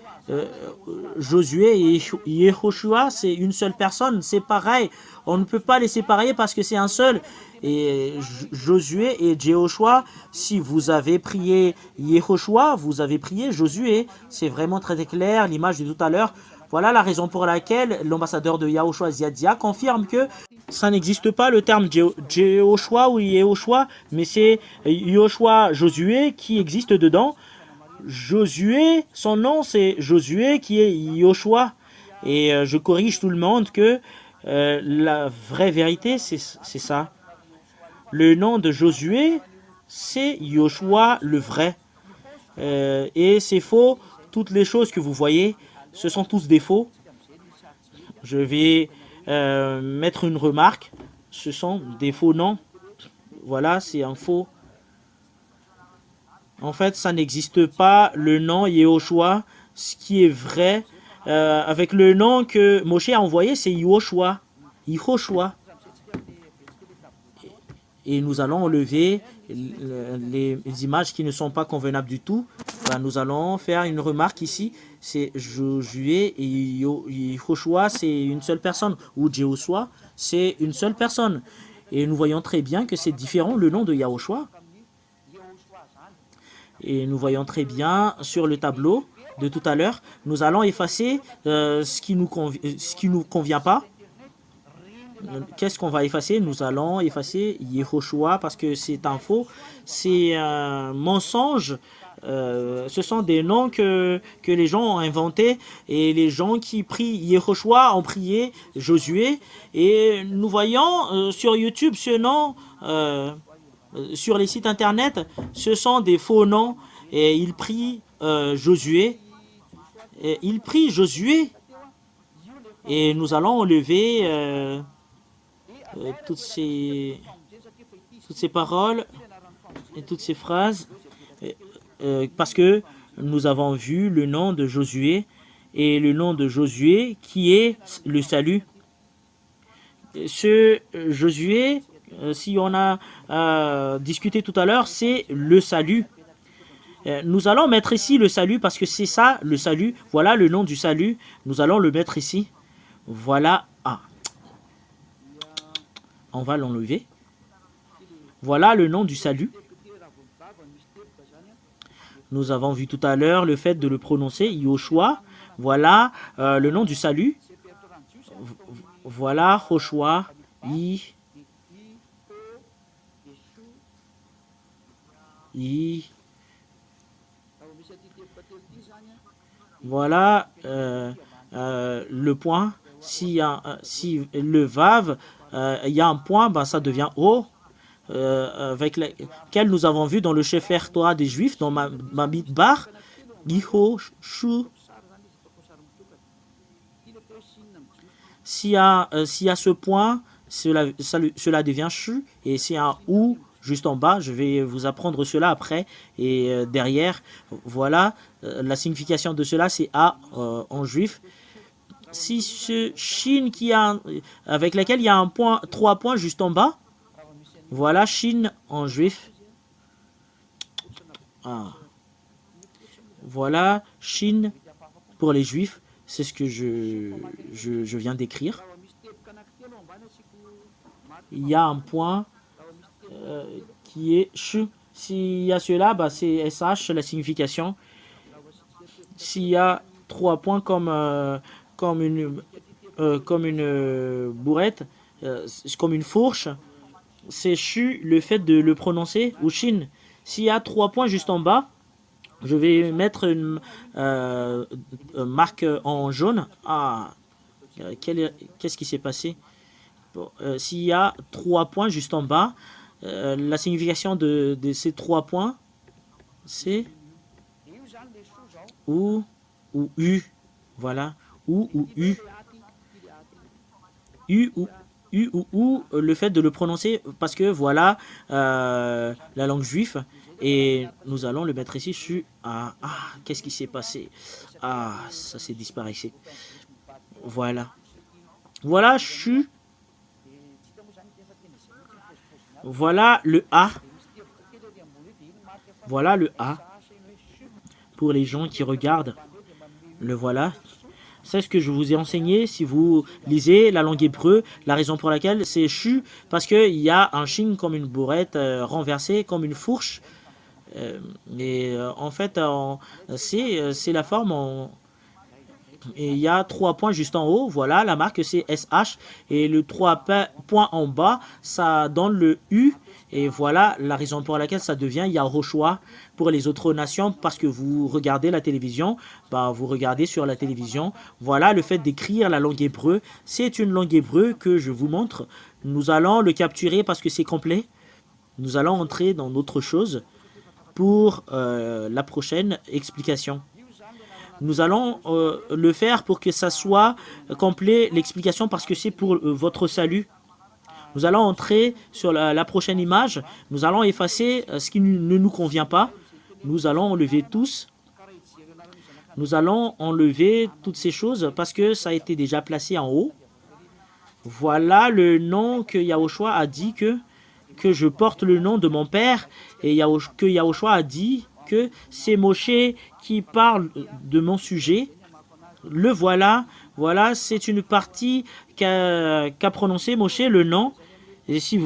Josué et Yehoshua, c'est une seule personne, c'est pareil. On ne peut pas les séparer parce que c'est un seul. Et Josué et Jehoshua, si vous avez prié Yehoshua, vous avez prié Josué. C'est vraiment très clair, l'image de tout à l'heure. Voilà la raison pour laquelle l'ambassadeur de Yahushua Ziadia confirme que ça n'existe pas le terme Jehoshua ou Yehoshua, mais c'est Yoshua Josué qui existe dedans. Josué, son nom c'est Josué qui est Yoshua. Et je corrige tout le monde que la vraie vérité c'est ça. Le nom de Josué c'est Yoshua le vrai. Et c'est faux, toutes les choses que vous voyez, ce sont tous des faux. Je vais mettre une remarque. Ce sont des faux noms. Voilà, c'est un faux. En fait, ça n'existe pas le nom Yehoshua. Ce qui est vrai, avec le nom que Moshe a envoyé, c'est Yehoshua. Yehoshua. Et nous allons enlever les images qui ne sont pas convenables du tout. Nous allons faire une remarque ici. C'est Josué et Yehoshua, c'est une seule personne. Ou Jehoshua, c'est une seule personne. Et nous voyons très bien que c'est différent le nom de Yahushua. Et nous voyons très bien sur le tableau de tout à l'heure, nous allons effacer ce qui nous convient pas. Qu'est-ce qu'on va effacer? Nous allons effacer Yehoshua parce que c'est un faux, c'est un mensonge. Ce sont des noms que les gens ont inventés et les gens qui prient Yehoshua ont prié Josué. Et nous voyons sur YouTube ce nom, sur les sites internet, ce sont des faux noms et ils prient Josué. Et ils prient Josué. Et nous allons enlever toutes ces paroles et toutes ces phrases parce que nous avons vu le nom de Josué et le nom de Josué qui est le salut. Ce Josué, si on a discuté tout à l'heure, c'est le salut. Nous allons mettre ici le salut parce que c'est ça le salut. Voilà le nom du salut. Nous allons le mettre ici. Voilà. Ah. On va l'enlever. Voilà le nom du salut. Nous avons vu tout à l'heure le fait de le prononcer, Yoshua. Voilà le nom du salut. Voilà Joshua, I, voilà le point. Si le vav, il y a un point, ben, ça devient O. Avec lequel nous avons vu dans le Sefer Torah des Juifs, dans Bamidbar, Giho, Shu. S'il y a ce point, cela devient Shu, et s'il y a un ou juste en bas, je vais vous apprendre cela après, et derrière, voilà, la signification de cela, c'est A en juif. Si ce Shin avec lequel il y a un point, 3 points juste en bas, voilà Shin en juif. Ah. Voilà Shin pour les juifs. C'est ce que je viens d'écrire. Il y a un point qui est Shu. S'il y a cela, bah, c'est SH, la signification. S'il y a 3 points comme une bourrette, comme une fourche, c'est Shu, le fait de le prononcer, ou Shin. S'il y a 3 points juste en bas, je vais mettre une marque en jaune. Ah, qu'est-ce qui s'est passé? Bon, s'il y a 3 points juste en bas, la signification de ces 3 points, c'est ou U. Voilà, ou U. U ou le fait de le prononcer, parce que voilà la langue juive, et nous allons le mettre ici. Qu'est-ce qui s'est passé? Ah, ça s'est disparu. Voilà. Voilà, voilà le A. Voilà le A. Pour les gens qui regardent, le voilà. C'est ce que je vous ai enseigné si vous lisez la langue hébreu. La raison pour laquelle c'est Shu, parce qu'il y a un shin comme une bourrette renversée, comme une fourche. En fait, c'est la forme. Et il y a 3 points juste en haut. Voilà, la marque c'est SH. Et le 3 points en bas, ça donne le U. Et voilà la raison pour laquelle ça devient Yahushua pour les autres nations, parce que vous regardez la télévision, bah, vous regardez sur la télévision. Voilà le fait d'écrire la langue hébreu. C'est une langue hébreu que je vous montre. Nous allons le capturer parce que c'est complet. Nous allons entrer dans autre chose pour la prochaine explication. Nous allons le faire pour que ça soit complet, l'explication, parce que c'est pour votre salut. Nous allons entrer sur la prochaine image. Nous allons effacer ce qui ne nous convient pas. Nous allons enlever tous. Nous allons enlever toutes ces choses parce que ça a été déjà placé en haut. Voilà le nom que Yahushua a dit que je porte le nom de mon père, et que Yahushua a dit que c'est Moshe qui parle de mon sujet. Le voilà. Voilà, c'est une partie qu'a prononcé Moshe, le nom. Et si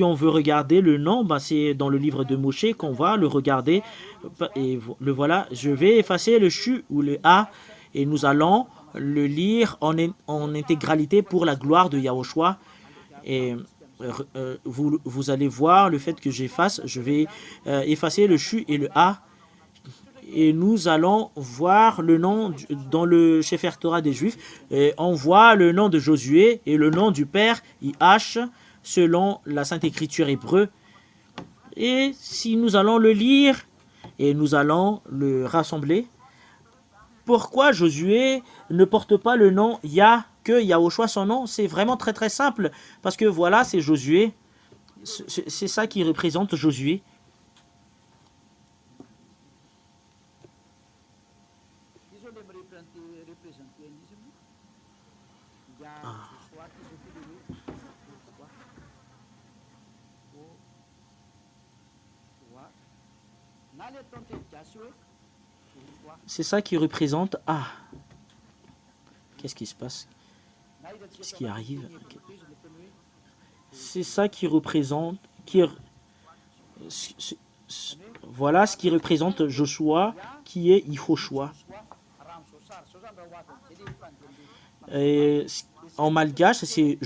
on veut regarder le nom, bah c'est dans le livre de Moshe qu'on va le regarder. Et le voilà. Je vais effacer le Shu ou le A, et nous allons le lire en intégralité pour la gloire de Yahushua. Et vous allez voir le fait que j'efface. Je vais effacer le Shu et le A. Et nous allons voir le nom dans le Sefer Torah des Juifs. Et on voit le nom de Josué et le nom du père, IH, selon la Sainte Écriture hébreu. Et si nous allons le lire et nous allons le rassembler, pourquoi Josué ne porte pas le nom Yah, que Yahushua son nom? C'est vraiment très très simple, parce que voilà, c'est Josué. C'est ça qui représente Josué. C'est ça qui représente Qu'est-ce qui se passe? Qu'est-ce qui arrive? C'est ça qui représente Voilà ce qui représente Joshua, qui est Yehoshua. Et en malgache, c'est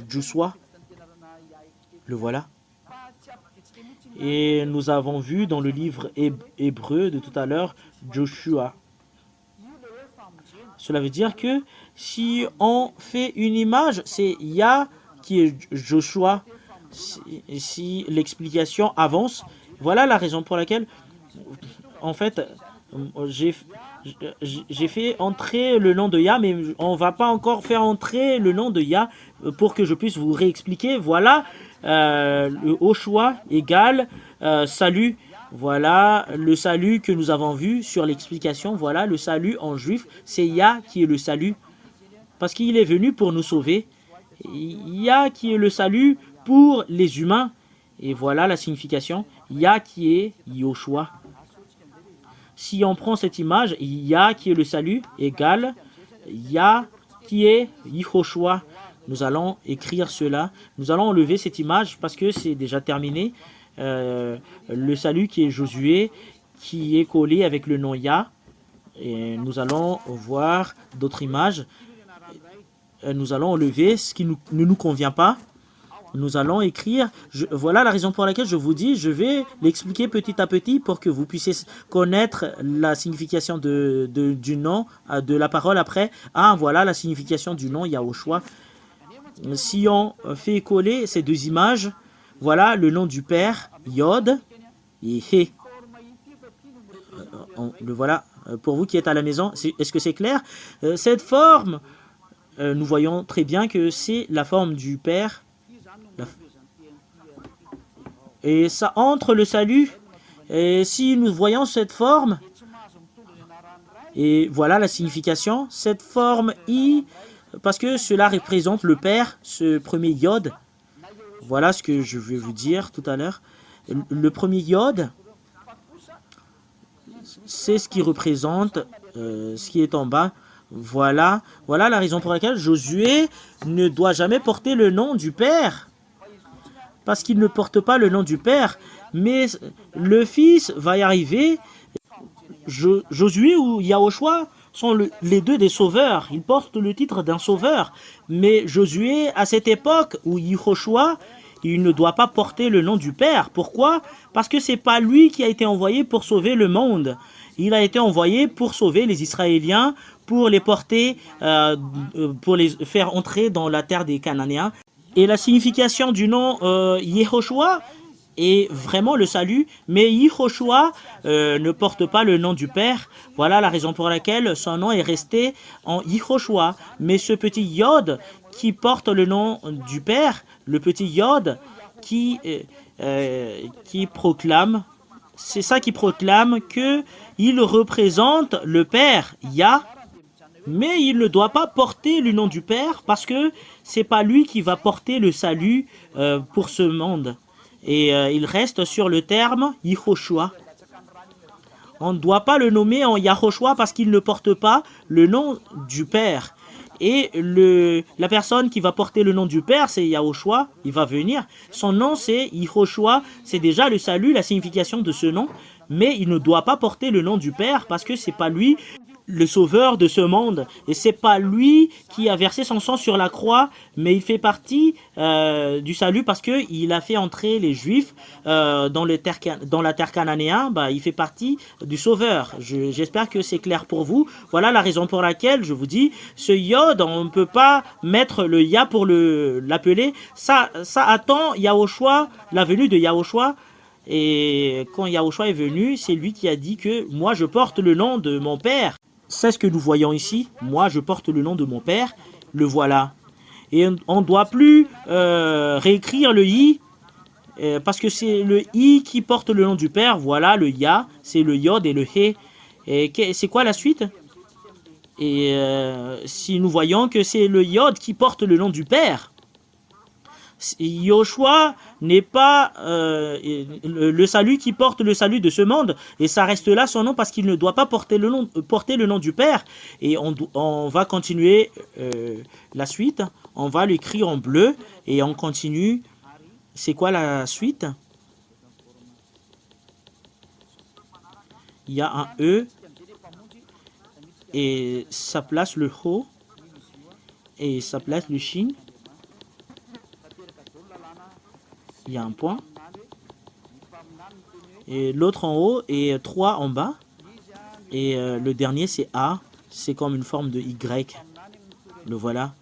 Joshua. Le voilà. Et nous avons vu dans le livre hébreu de tout à l'heure, Joshua. Cela veut dire que si on fait une image, c'est Yah qui est Joshua. Si l'explication avance, voilà la raison pour laquelle, en fait, j'ai fait entrer le nom de Yah, mais on ne va pas encore faire entrer le nom de Yah pour que je puisse vous réexpliquer. Voilà, le Hoshua égale salut. Voilà le salut que nous avons vu sur l'explication. Voilà le salut en juif, c'est Yah qui est le salut. Parce qu'il est venu pour nous sauver. Yah qui est le salut pour les humains. Et voilà la signification. Yah qui est Yoshua. Si on prend cette image, Yah qui est le salut égale Yah qui est Yehoshua. Nous allons écrire cela. Nous allons enlever cette image parce que c'est déjà terminé. Le salut qui est Josué, qui est collé avec le nom Yah. Et nous allons voir d'autres images. Nous allons enlever ce qui ne nous convient pas. Nous allons écrire, voilà la raison pour laquelle je vous dis, je vais l'expliquer petit à petit pour que vous puissiez connaître la signification du nom, de la parole après. Ah, voilà la signification du nom Yahushua. Si on fait coller ces deux images, voilà le nom du Père, Yod, et He. Le voilà, pour vous qui êtes à la maison, est-ce que c'est clair? Cette forme, nous voyons très bien que c'est la forme du Père. Et ça entre le salut. Et si nous voyons cette forme, et voilà la signification, cette forme I, parce que cela représente le Père, ce premier Yod. Voilà ce que je vais vous dire tout à l'heure. Le premier Yod, c'est ce qui représente ce qui est en bas. Voilà la raison pour laquelle Josué ne doit jamais porter le nom du Père. Parce qu'il ne porte pas le nom du Père, mais le Fils va y arriver. Josué ou Yahushua sont les deux des sauveurs. Ils portent le titre d'un sauveur. Mais Josué, à cette époque, où Yehoshua, il ne doit pas porter le nom du Père. Pourquoi? Parce que ce n'est pas lui qui a été envoyé pour sauver le monde. Il a été envoyé pour sauver les Israéliens, pour les porter, pour les faire entrer dans la terre des Cananéens. Et la signification du nom Yehoshua est vraiment le salut, mais Yehoshua ne porte pas le nom du Père. Voilà la raison pour laquelle son nom est resté en Yehoshua. Mais ce petit Yod qui porte le nom du Père, le petit Yod qui proclame, c'est ça qui proclame qu'il représente le Père, Yah. Mais il ne doit pas porter le nom du Père parce que c'est pas lui qui va porter le salut pour ce monde. Et il reste sur le terme Yehoshua. On ne doit pas le nommer en Yahushua parce qu'il ne porte pas le nom du Père. Et la personne qui va porter le nom du Père, c'est Yahushua, il va venir. Son nom, c'est Yehoshua, c'est déjà le salut, la signification de ce nom. Mais il ne doit pas porter le nom du Père parce que c'est pas lui le sauveur de ce monde. Et c'est pas lui qui a versé son sang sur la croix, mais il fait partie du salut parce qu'il a fait entrer les Juifs dans la terre cananéenne. Il fait partie du sauveur. J'espère que c'est clair pour vous. Voilà la raison pour laquelle je vous dis, ce Yod, on ne peut pas mettre le Yah pour l'appeler. Ça attend Yahushua, la venue de Yahushua. Et quand Yahushua est venu, c'est lui qui a dit que moi je porte le nom de mon Père. C'est ce que nous voyons ici. Moi je porte le nom de mon Père. Le voilà. Et on ne doit plus réécrire le I parce que c'est le I qui porte le nom du Père. Voilà le Yah, c'est le Yod et le He. Et c'est quoi la suite? Et si nous voyons que c'est le Yod qui porte le nom du Père, Yoshua n'est pas le salut qui porte le salut de ce monde, et ça reste là son nom parce qu'il ne doit pas porter le nom du Père. Et on va continuer la suite, on va l'écrire en bleu et on continue. C'est quoi la suite? il y a un E et ça place le Ho et ça place le Shin. Il y a un point. Et l'autre en haut et 3 en bas. Et le dernier c'est A. C'est comme une forme de Y. Le voilà.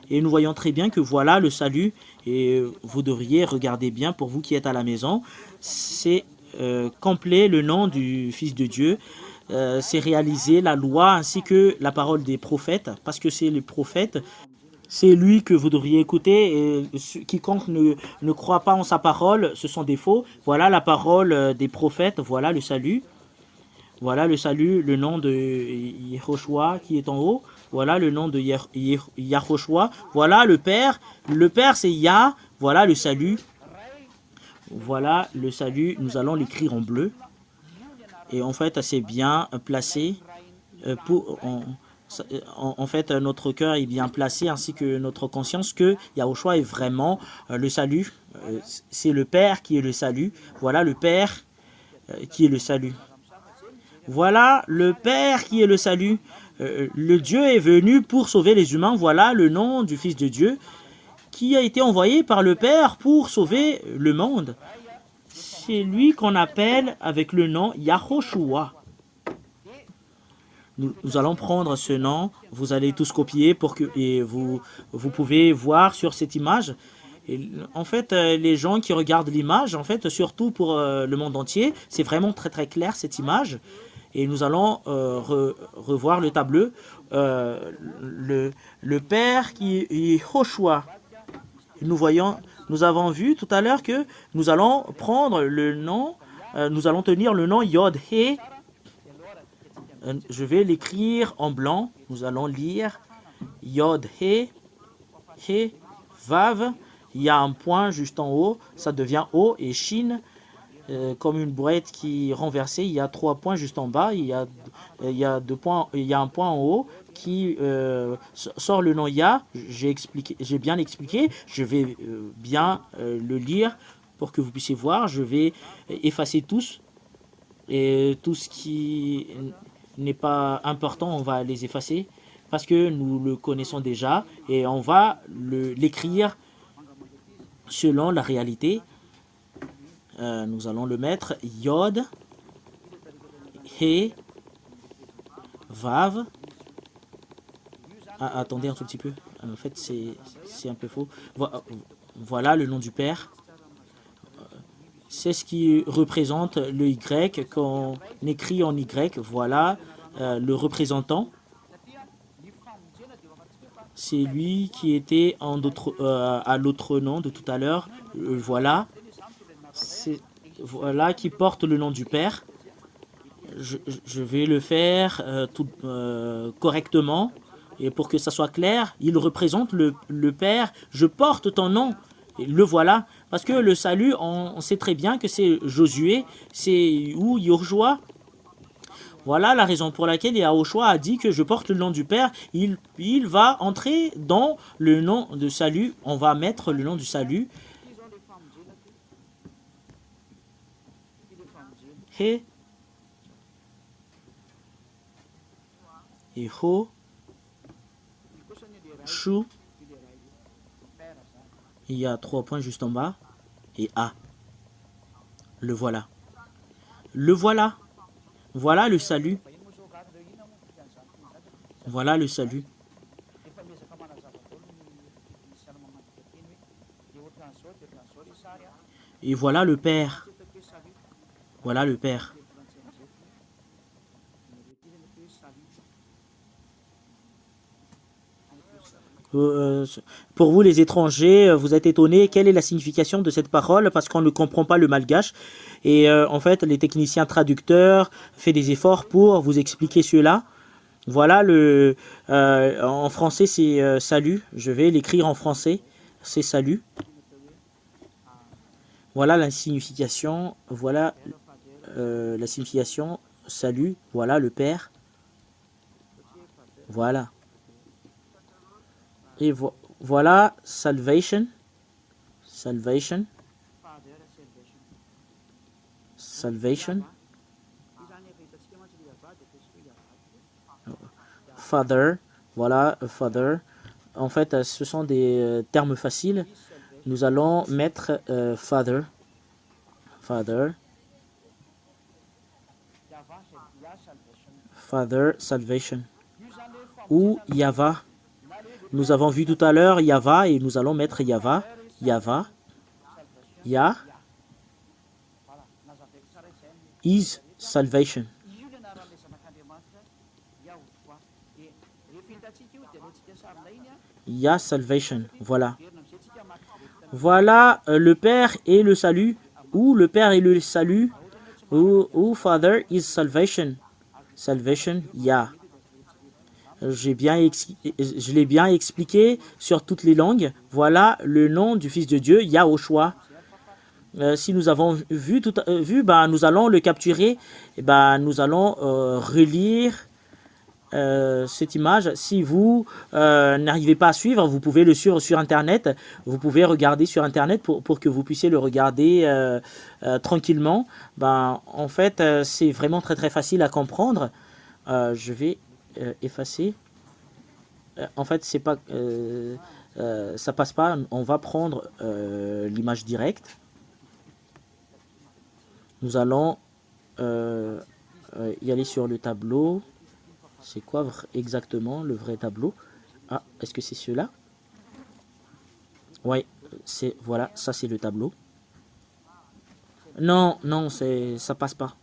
Et nous voyons très bien que voilà le salut. Et vous devriez regarder bien pour vous qui êtes à la maison. C'est complet le nom du Fils de Dieu. C'est réaliser la loi ainsi que la parole des prophètes. Parce que c'est les prophètes. C'est lui que vous devriez écouter. Et quiconque ne croit pas en sa parole, ce sont des faux. Voilà la parole des prophètes. Voilà le salut. Voilà le salut, le nom de Yehoshua qui est en haut. Voilà le nom de Yahoshua. Voilà le Père. Le Père c'est Yah. Voilà le salut. Voilà le salut. Nous allons l'écrire en bleu. Et en fait, c'est bien placé. En fait, notre cœur est bien placé ainsi que notre conscience que Yahushua est vraiment le salut. C'est le Père qui est le salut. Voilà le Père qui est le salut. Voilà le Père qui est le salut. Le Dieu est venu pour sauver les humains. Voilà le nom du Fils de Dieu qui a été envoyé par le Père pour sauver le monde. C'est lui qu'on appelle avec le nom Yahoshua. Nous allons prendre ce nom, vous allez tous copier pour que et vous pouvez voir sur cette image. Et en fait, les gens qui regardent l'image, en fait, surtout pour le monde entier, c'est vraiment très très clair cette image. Et nous allons revoir le tableau. Le Père qui est Joshua. Nous avons vu tout à l'heure que nous allons prendre le nom, nous allons tenir le nom Yod He. Je vais l'écrire en blanc. Nous allons lire Yod He, He, Vav. Il y a un point juste en haut. Ça devient O et Shin. Comme une boîte qui est renversée. Il y a 3 points juste en bas. Il y a 2 points. Il y a un point en haut qui sort le nom Yah. J'ai bien expliqué. Je vais bien le lire pour que vous puissiez voir. Je vais effacer tous. Et tout ce qui n'est pas important, on va les effacer parce que nous le connaissons déjà et on va l'écrire selon la réalité. Nous allons le mettre Yod, He, Vav. Attendez un tout petit peu. En fait, c'est un peu faux. Voilà le nom du Père. C'est ce qui représente le Y qu'on écrit en Y. Voilà le représentant. C'est lui qui était à l'autre nom de tout à l'heure. Voilà. Voilà qui porte le nom du Père. Je vais le faire correctement. Et pour que ça soit clair, il représente le Père. Je porte ton nom. Et le voilà. Parce que le salut, on sait très bien que c'est Josué. C'est où Yoshua. Voilà la raison pour laquelle Yahushua a dit que je porte le nom du Père. Il va entrer dans le nom de salut. On va mettre le nom du salut. He. Et Ho. Shu. Il y a 3 points juste en bas. Et A. Le voilà. Le voilà. Voilà le salut. Voilà le salut. Et voilà le Père. Voilà le Père. Pour vous les étrangers, vous êtes étonnés, quelle est la signification de cette parole parce qu'on ne comprend pas le malgache. Et en fait, les techniciens traducteurs font des efforts pour vous expliquer cela. Voilà, en français, c'est salut. Je vais l'écrire en français. C'est salut. Voilà la signification. Voilà la signification. Salut. Voilà le Père. Voilà. Et voilà salvation. Salvation. Salvation. Father, voilà, Father. En fait, ce sont des termes faciles. Nous allons mettre Father, Father, Father, Salvation, ou Yahva. Nous avons vu tout à l'heure Yahva et nous allons mettre Yahva, Yahva, Yah, is salvation. Yah salvation, voilà. Voilà le Père et le salut, ou le Père et le salut, ou Father is salvation. Salvation, Yah. Je l'ai bien expliqué sur toutes les langues. Voilà le nom du Fils de Dieu, Yahushua. Si nous avons vu, nous allons le capturer. Et nous allons relire cette image. Si vous n'arrivez pas à suivre, vous pouvez le suivre sur Internet. Vous pouvez regarder sur Internet pour que vous puissiez le regarder tranquillement. En fait, c'est vraiment très très facile à comprendre. Je vais effacer. En fait, c'est pas, ça passe pas. On va prendre l'image directe. Nous allons y aller sur le tableau. C'est quoi exactement le vrai tableau? Ah, est-ce que c'est celui-là? Oui, c'est voilà, ça c'est le tableau. Non, ça passe pas.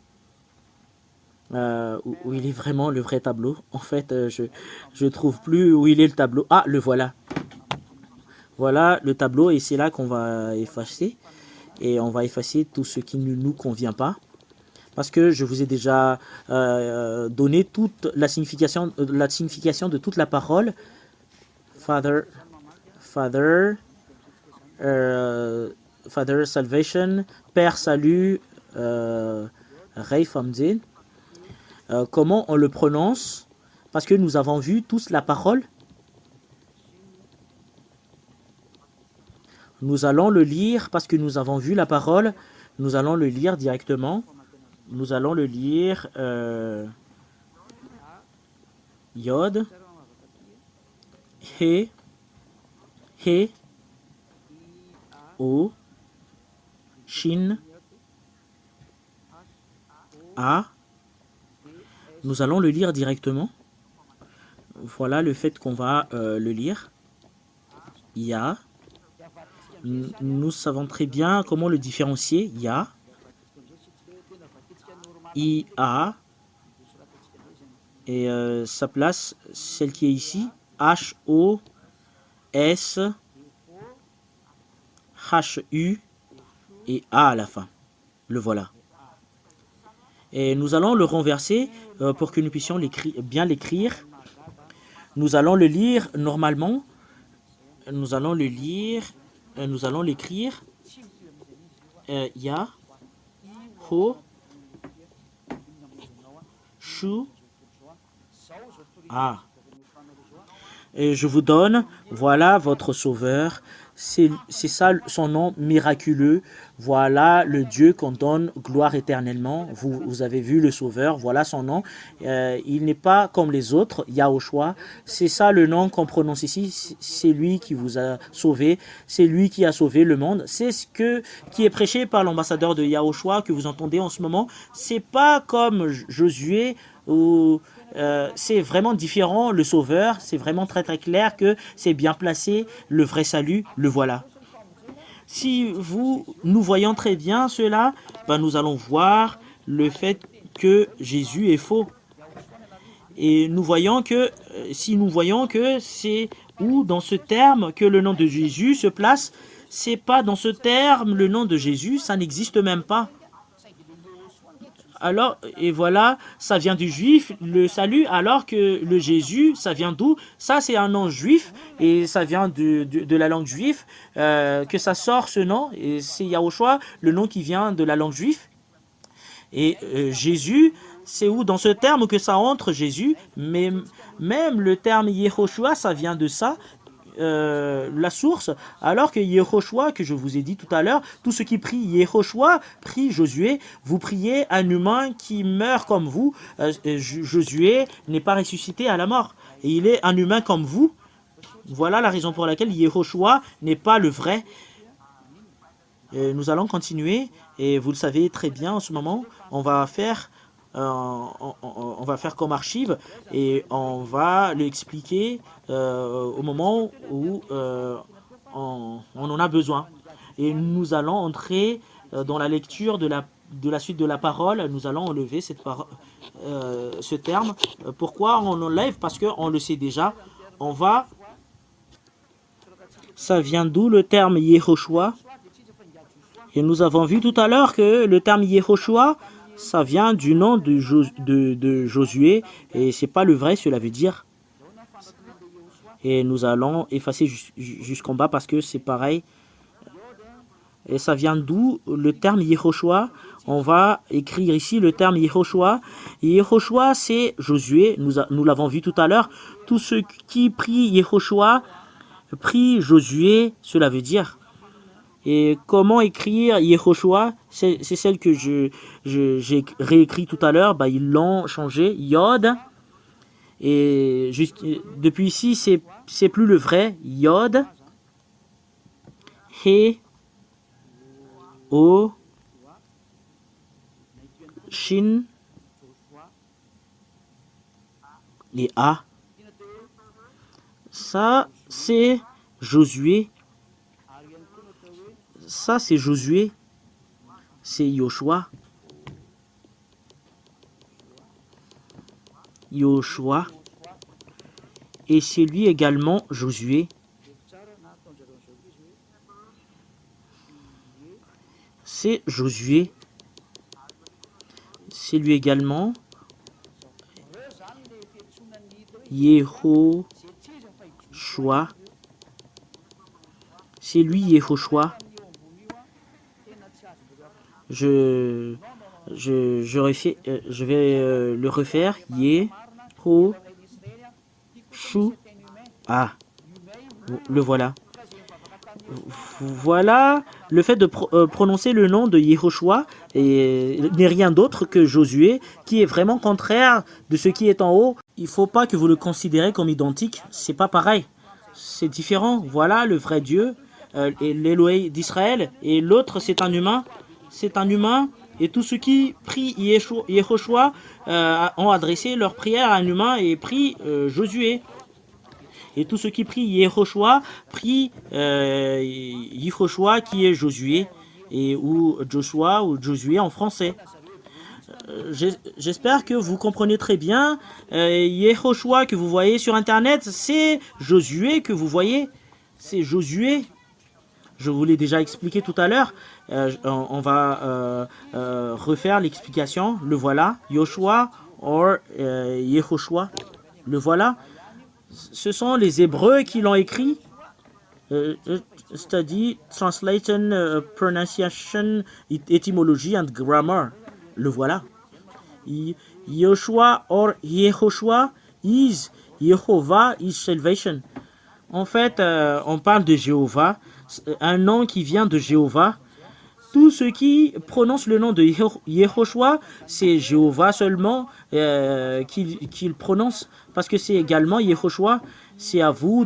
Où il est vraiment le vrai tableau. En fait, je trouve plus où il est le tableau. Ah, le voilà. Voilà le tableau et c'est là qu'on va effacer. Et on va effacer tout ce qui ne nous convient pas. Parce que je vous ai déjà donné toute la signification de toute la parole. Father, salvation, Père salut, Rei Famzin. Comment on le prononce? Parce que nous avons vu tous la parole. Nous allons le lire parce que nous avons vu la parole. Nous allons le lire directement. Nous allons le lire Yod, He, O, Shin, A. Nous allons le lire directement. Voilà le fait qu'on va le lire. Ya. Nous savons très bien comment le différencier. Ya. IA. Et sa place, celle qui est ici. H-O-S. H-U. Et A à la fin. Le voilà. Et nous allons le renverser pour que nous puissions bien l'écrire. Nous allons le lire normalement. Nous allons le lire. Nous allons l'écrire. Ya. Ho. Shu. Ah. Et je vous donne, voilà votre sauveur. C'est ça son nom miraculeux. Voilà le Dieu qu'on donne gloire éternellement. Vous avez vu le sauveur, voilà son nom. Il n'est pas comme les autres, Yahushua. C'est ça le nom qu'on prononce ici. C'est lui qui vous a sauvé. C'est lui qui a sauvé le monde. C'est ce qui est prêché par l'ambassadeur de Yahushua que vous entendez en ce moment. C'est pas comme Josué ou... c'est vraiment différent, le sauveur, c'est vraiment très très clair que c'est bien placé, le vrai salut, le voilà. Si nous voyons très bien cela, nous allons voir le fait que Jésus est faux. Et nous voyons que, si nous voyons que c'est où dans ce terme que le nom de Jésus se place, c'est pas dans ce terme le nom de Jésus, ça n'existe même pas. Alors, et voilà, ça vient du juif, le salut, alors que le Jésus, ça vient d'où? Ça, c'est un nom juif, et ça vient de la langue juive, que ça sort ce nom, et c'est Yahushua, le nom qui vient de la langue juive. Et Jésus, c'est où dans ce terme que ça entre, Jésus, mais même le terme Yehoshua, ça vient de ça, la source, alors que Yehoshua, que je vous ai dit tout à l'heure, tout ce qui prie Yehoshua, prie Josué, vous priez un humain qui meurt comme vous. Josué n'est pas ressuscité à la mort. et il est un humain comme vous. Voilà la raison pour laquelle Yehoshua n'est pas le vrai. Nous allons continuer et vous le savez très bien en ce moment, on va faire comme archive et on va l'expliquer au moment où on en a besoin. Et nous allons entrer dans la lecture de la suite de la parole. Nous allons enlever ce terme. Pourquoi on enlève? Parce qu'on le sait déjà. Ça vient d'où le terme Yehoshua? Et nous avons vu tout à l'heure que le terme Yehoshua, ça vient du nom de Josué. Et c'est pas le vrai, cela veut dire. Et nous allons effacer jusqu'en bas parce que c'est pareil. Et ça vient d'où le terme Yehoshua? On va écrire ici le terme Yehoshua. Yehoshua, c'est Josué. Nous l'avons vu tout à l'heure. Tous ceux qui prient Yehoshua, prient Josué, cela veut dire. Et comment écrire Yehoshua? C'est celle que j'ai réécrit tout à l'heure. Bah, ils l'ont changé. Yod. Et juste, depuis ici, c'est plus le vrai. Yod. He. O. Shin. Et A. Ça, c'est Josué. Ça, c'est Josué. C'est Yoshua. Yoshua. Et c'est lui également Josué. C'est Josué. C'est lui également Yehoshua. C'est lui Yehoshua. Je vais le refaire. Yehoshua. Ah, le voilà. Voilà, le fait de prononcer le nom de Yehoshua n'est rien d'autre que Josué, qui est vraiment contraire de ce qui est en haut. Il ne faut pas que vous le considérez comme identique, c'est pas pareil, c'est différent. Voilà le vrai Dieu, l'Élohim d'Israël, et l'autre c'est un humain, et tous ceux qui prient Yehoshua ont adressé leur prière à un humain et prient Josué. Et tous ceux qui prient Yehoshua prient Yehoshua qui est Josué, ou Joshua ou Josué en français. J'espère que vous comprenez très bien. Yehoshua que vous voyez sur internet, c'est Josué que vous voyez. C'est Josué. Je vous l'ai déjà expliqué tout à l'heure. On va refaire l'explication. Le voilà. Yoshua ou Yehoshua. Le voilà. Ce sont les Hébreux qui l'ont écrit. Study, translation, pronunciation, etymology and grammar. Le voilà. Yoshua or Yehoshua is Yehovah is salvation. En fait, on parle de Jéhovah, un nom qui vient de Jéhovah. Tous ceux qui prononcent le nom de Yehoshua, c'est Jéhovah seulement qu'ils prononcent, parce que c'est également Yehoshua. C'est à vous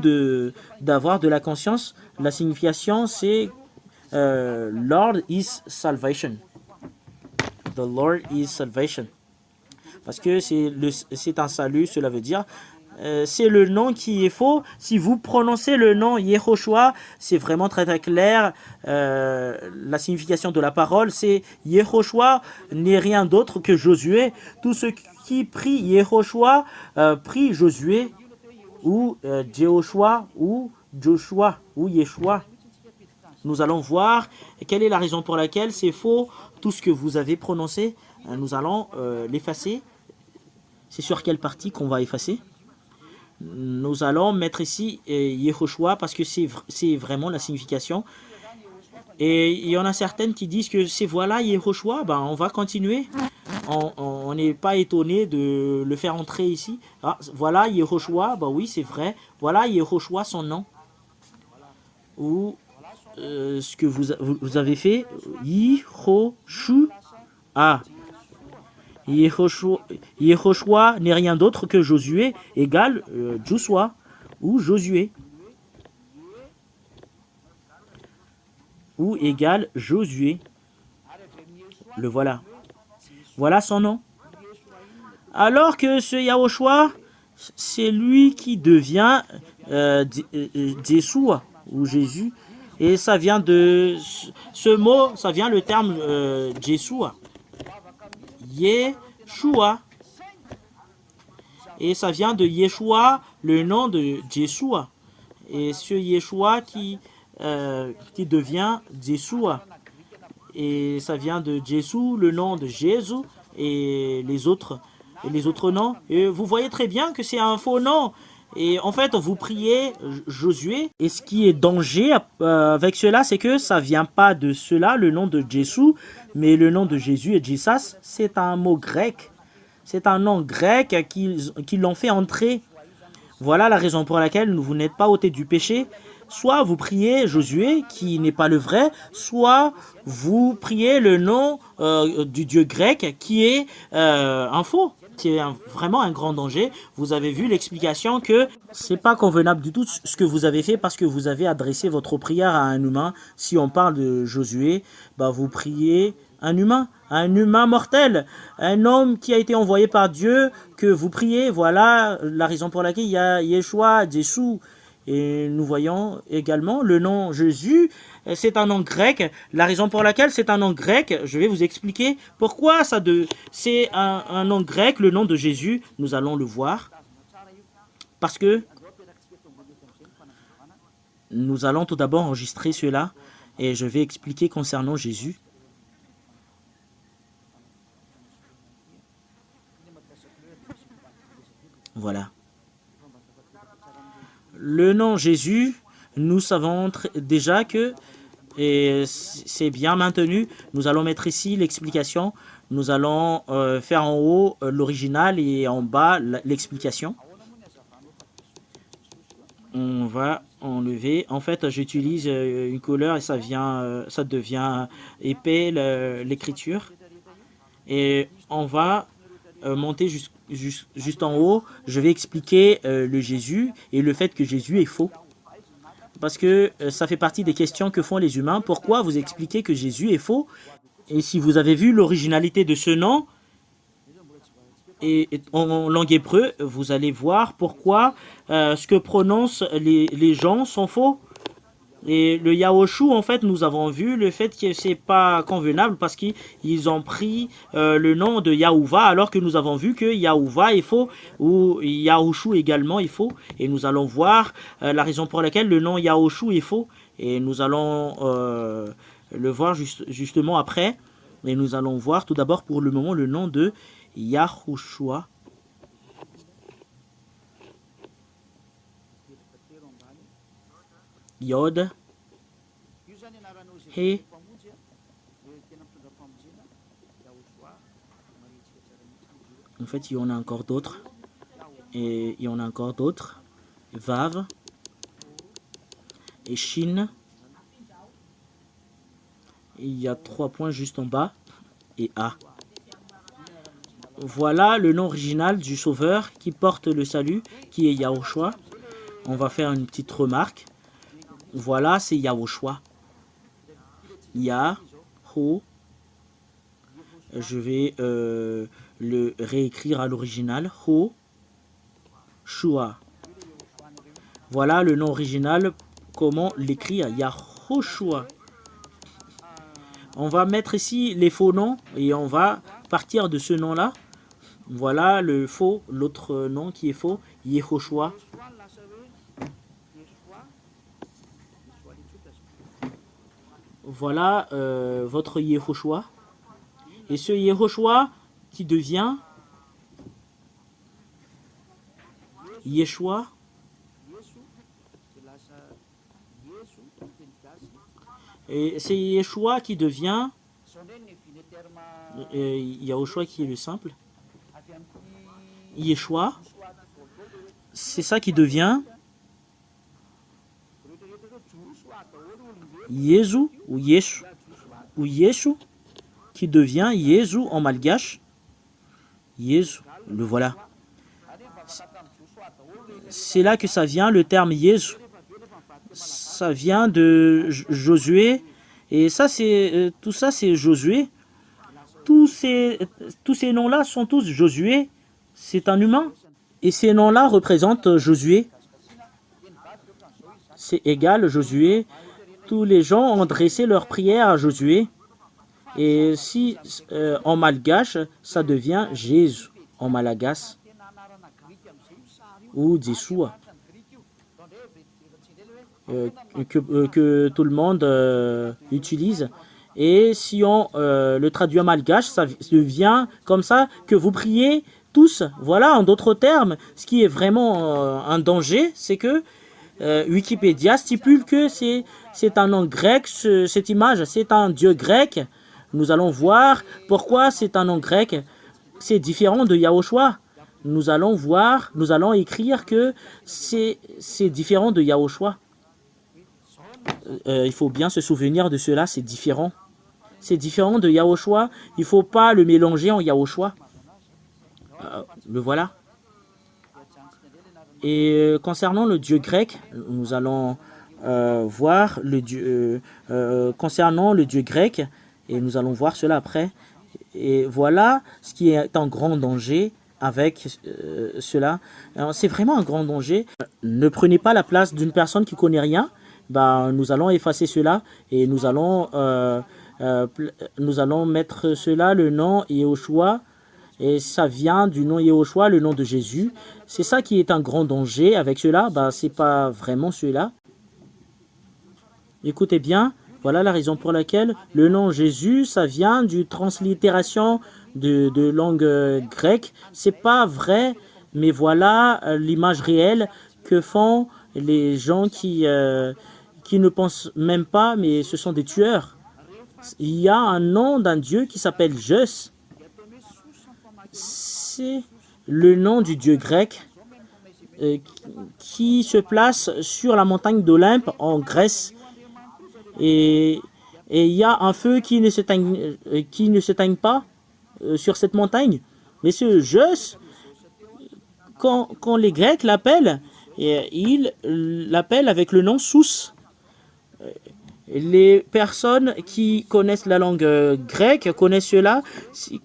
d'avoir de la conscience. La signification, c'est Lord is salvation. The Lord is salvation. Parce que c'est un salut, cela veut dire. C'est le nom qui est faux. Si vous prononcez le nom Yehoshua, c'est vraiment très très clair. La signification de la parole, c'est Yehoshua n'est rien d'autre que Josué. Tous ceux qui prient Yehoshua prient Josué ou Jehoshua ou Joshua ou Yeshua. Nous allons voir quelle est la raison pour laquelle c'est faux. Tout ce que vous avez prononcé, nous allons l'effacer. C'est sur quelle partie qu'on va effacer? Nous allons mettre ici Yehoshua parce que c'est vraiment la signification. Et il y en a certaines qui disent que c'est voilà Yehoshua. Ben, on va continuer. On n'est pas étonné de le faire entrer ici. Ah, voilà Yehoshua. Ben oui, c'est vrai. Voilà Yehoshua, son nom. Ou ce que vous avez fait. Yehoshua. Yehoshua n'est rien d'autre que Josué égale Joshua ou Josué ou égale Josué. Le voilà. Voilà son nom. Alors que ce Yahushua, c'est lui qui devient Yeshua ou Jésus. Et ça vient de ce mot, ça vient le terme Yeshua. Yeshua. Et ça vient de Yeshua, le nom de Yeshua. Et ce Yeshua qui devient Yeshua. Et ça vient de Jésus, le nom de Jésus et les autres noms. Et vous voyez très bien que c'est un faux nom. Et en fait, vous priez Josué. Et ce qui est danger avec cela, c'est que ça vient pas de cela, le nom de Jésus, mais le nom de Jésus et Jesus, c'est un mot grec. C'est un nom grec qui l'ont fait entrer. Voilà la raison pour laquelle vous n'êtes pas ôtés du péché. Soit vous priez Josué, qui n'est pas le vrai, soit vous priez le nom du dieu grec, qui est un faux. C'est vraiment un grand danger. Vous avez vu l'explication que c'est pas convenable du tout ce que vous avez fait parce que vous avez adressé votre prière à un humain. Si on parle de Josué, vous priez un humain mortel, un homme qui a été envoyé par Dieu, que vous priez. Voilà la raison pour laquelle il y a Yeshua, Jésus. Et nous voyons également le nom Jésus, c'est un nom grec. La raison pour laquelle c'est un nom grec, je vais vous expliquer pourquoi c'est un nom grec, le nom de Jésus. Nous allons le voir. Parce que nous allons tout d'abord enregistrer cela et je vais expliquer concernant Jésus. Voilà. Le nom Jésus, nous savons déjà que c'est bien maintenu. Nous allons mettre ici l'explication. Nous allons faire en haut l'original et en bas l'explication. On va enlever. En fait, j'utilise une couleur et ça devient épais l'écriture. Et on va monter juste en haut. Je vais expliquer le Jésus et le fait que Jésus est faux. Parce que ça fait partie des questions que font les humains. Pourquoi vous expliquez que Jésus est faux? Et si vous avez vu l'originalité de ce nom, et en langue hébreu, vous allez voir pourquoi ce que prononcent les gens sont faux. Et le Yahushua, en fait, nous avons vu le fait que c'est pas convenable parce qu'ils ont pris le nom de Yahuva alors que nous avons vu que Yahuva est faux ou Yahushua également est faux. Et nous allons voir la raison pour laquelle le nom Yahushua est faux. Et nous allons le voir justement après. Et nous allons voir tout d'abord pour le moment le nom de Yahushua. Yod, He, en fait il y en a encore d'autres, et il y en a encore d'autres, Vav, et Shin, et il y a 3 points juste en bas, et A. Voilà le nom original du Sauveur qui porte le salut, qui est Yahushua. On va faire une petite remarque. Voilà, c'est Yahushua. Yaho. Je vais le réécrire à l'original. Ho. Shua. Voilà le nom original. Comment l'écrire? Yahushua. On va mettre ici les faux noms et on va partir de ce nom-là. Voilà le faux, l'autre nom qui est faux. Yehoshua. Voilà votre Yehoshua. Et ce Yehoshua qui devient Yeshua. Et c'est Yeshua qui devient Yahushua qui est le simple. Yeshua. C'est ça qui devient Jésus ou Yeshu qui devient Jésus en malgache. Jésus, le voilà. C'est là que ça vient, le terme Jésus. Ça vient de Josué. Et ça, c'est tout ça, c'est Josué. Tous ces noms-là sont tous Josué. C'est un humain. Et ces noms-là représentent Josué. C'est égal, Josué. Tous les gens ont dressé leur prière à Josué. Et si en malgache, ça devient Jésus en malagasy ou Jeshua. Que tout le monde utilise. Et si on le traduit en malgache, ça devient comme ça que vous priez tous. Voilà, en d'autres termes, ce qui est vraiment un danger, c'est que Wikipédia stipule que c'est un nom grec, cette image, c'est un dieu grec. Nous allons voir pourquoi c'est un nom grec. C'est différent de Yahushua. Nous allons voir, nous allons écrire que c'est différent de Yahushua. Il faut bien se souvenir de cela, c'est différent. C'est différent de Yahushua. Il ne faut pas le mélanger en Yahushua. Le voilà. Et concernant le dieu grec, nous allons voir le dieu concernant le dieu grec, et nous allons voir cela après. Et voilà ce qui est en grand danger avec cela. C'est vraiment un grand danger. Ne prenez pas la place d'une personne qui ne connaît rien. Nous allons effacer cela et nous allons mettre cela, le nom Yehoshua. Et ça vient du nom Yehoshua, le nom de Jésus. C'est ça qui est un grand danger avec cela. C'est pas vraiment cela. Écoutez bien, voilà la raison pour laquelle le nom Jésus, ça vient d'une translittération de langue grecque. C'est pas vrai, mais voilà l'image réelle que font les gens qui ne pensent même pas, mais ce sont des tueurs. Il y a un nom d'un dieu qui s'appelle Zeus. C'est le nom du dieu grec qui se place sur la montagne d'Olympe en Grèce. Et il y a un feu qui ne s'éteigne pas sur cette montagne. Mais ce Zeus, quand les Grecs l'appellent, ils l'appellent avec le nom Sous. Les personnes qui connaissent la langue grecque connaissent cela.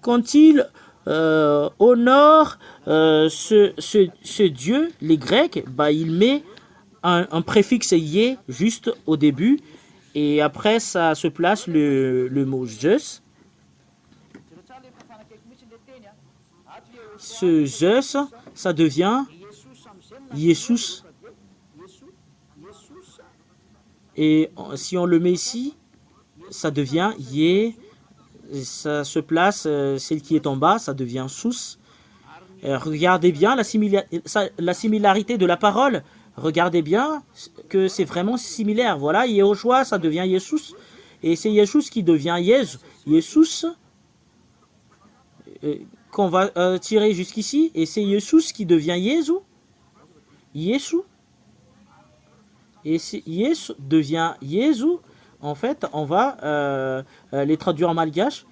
Quand ils honorent ce dieu, les Grecs, ils mettent un préfixe yé juste au début. Et après, ça se place le mot Zeus. Ce Zeus, ça devient Jesus. Et si on le met ici, ça devient Yé. Ça se place, celle qui est en bas, ça devient Sous. Regardez bien la similarité de la parole. Regardez bien que c'est vraiment similaire. Voilà, Yehoshua, ça devient Yesous. Et c'est Yesous qui devient Jésus. Yesous, qu'on va tirer jusqu'ici. Et c'est Yesous qui devient Jésus. Yesou. Et si Yesu devient Jésus, en fait, on va les traduire en malgache.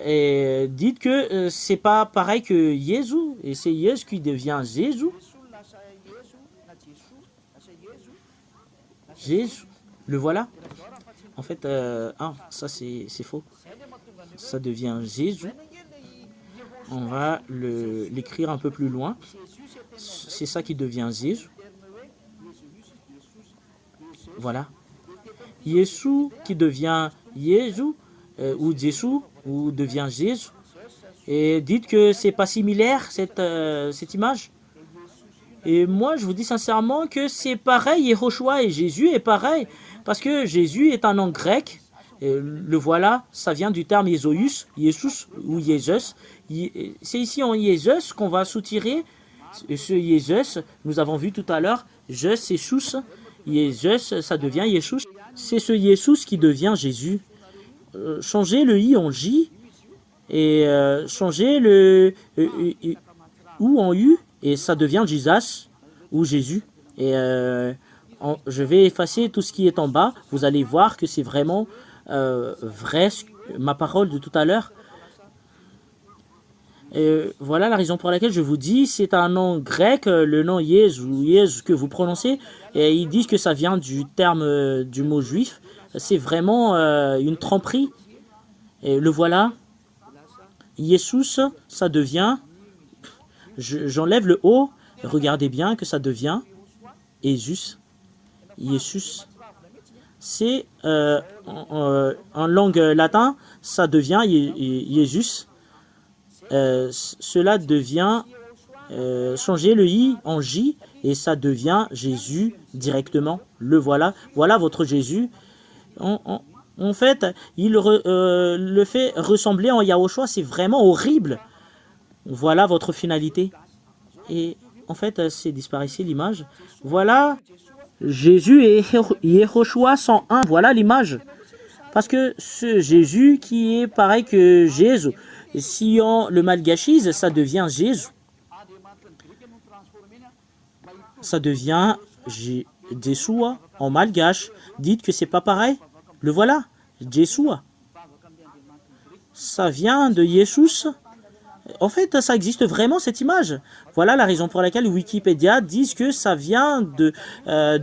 Et dites que c'est pas pareil que Jésus. Et c'est Jésus qui devient Jésus. Jésus, le voilà. En fait, ça c'est faux. Ça devient Jésus. On va l'écrire un peu plus loin. C'est ça qui devient Jésus. Voilà. Jésus qui devient Jésus, ou Jésus, ou devient Jésus. Et dites que c'est pas similaire cette image. Et moi, je vous dis sincèrement que c'est pareil, Yehoshua et Jésus est pareil. Parce que Jésus est un nom grec. Et le voilà, ça vient du terme Jésus, Jésus ou Jésus. C'est ici en Jésus qu'on va soutirer ce Jésus. Nous avons vu tout à l'heure, je c'est Chous. Jésus, ça devient Jésus. C'est ce Jésus qui devient Jésus. Changez le I en J et changez le ou en U. Et ça devient Jesus ou Jésus. Et je vais effacer tout ce qui est en bas. Vous allez voir que c'est vraiment vrai, ma parole de tout à l'heure. Voilà la raison pour laquelle je vous dis, c'est un nom grec, le nom Jésus que vous prononcez, et ils disent que ça vient du terme du mot juif. C'est vraiment une tromperie. Et le voilà, Jesus, ça devient, j'enlève le O, regardez bien que ça devient Jesus. Jesus. C'est en langue latin, ça devient Jesus. Cela devient changer le I en J et ça devient Jésus directement. Le voilà. Voilà votre Jésus. En fait, il le fait ressembler en Yahushua. C'est vraiment horrible. Voilà votre finalité. Et en fait, c'est disparaissait l'image. Voilà. Jésus et Yahushua sont un. Voilà l'image. Parce que ce Jésus qui est pareil que Jésus, si on le malgachise, ça devient Jésus. Ça devient Jeshua en malgache. Dites que c'est pas pareil. Le voilà, Jeshua. Ça vient de Jesus. En fait, ça existe vraiment cette image. Voilà la raison pour laquelle Wikipédia dit que ça vient de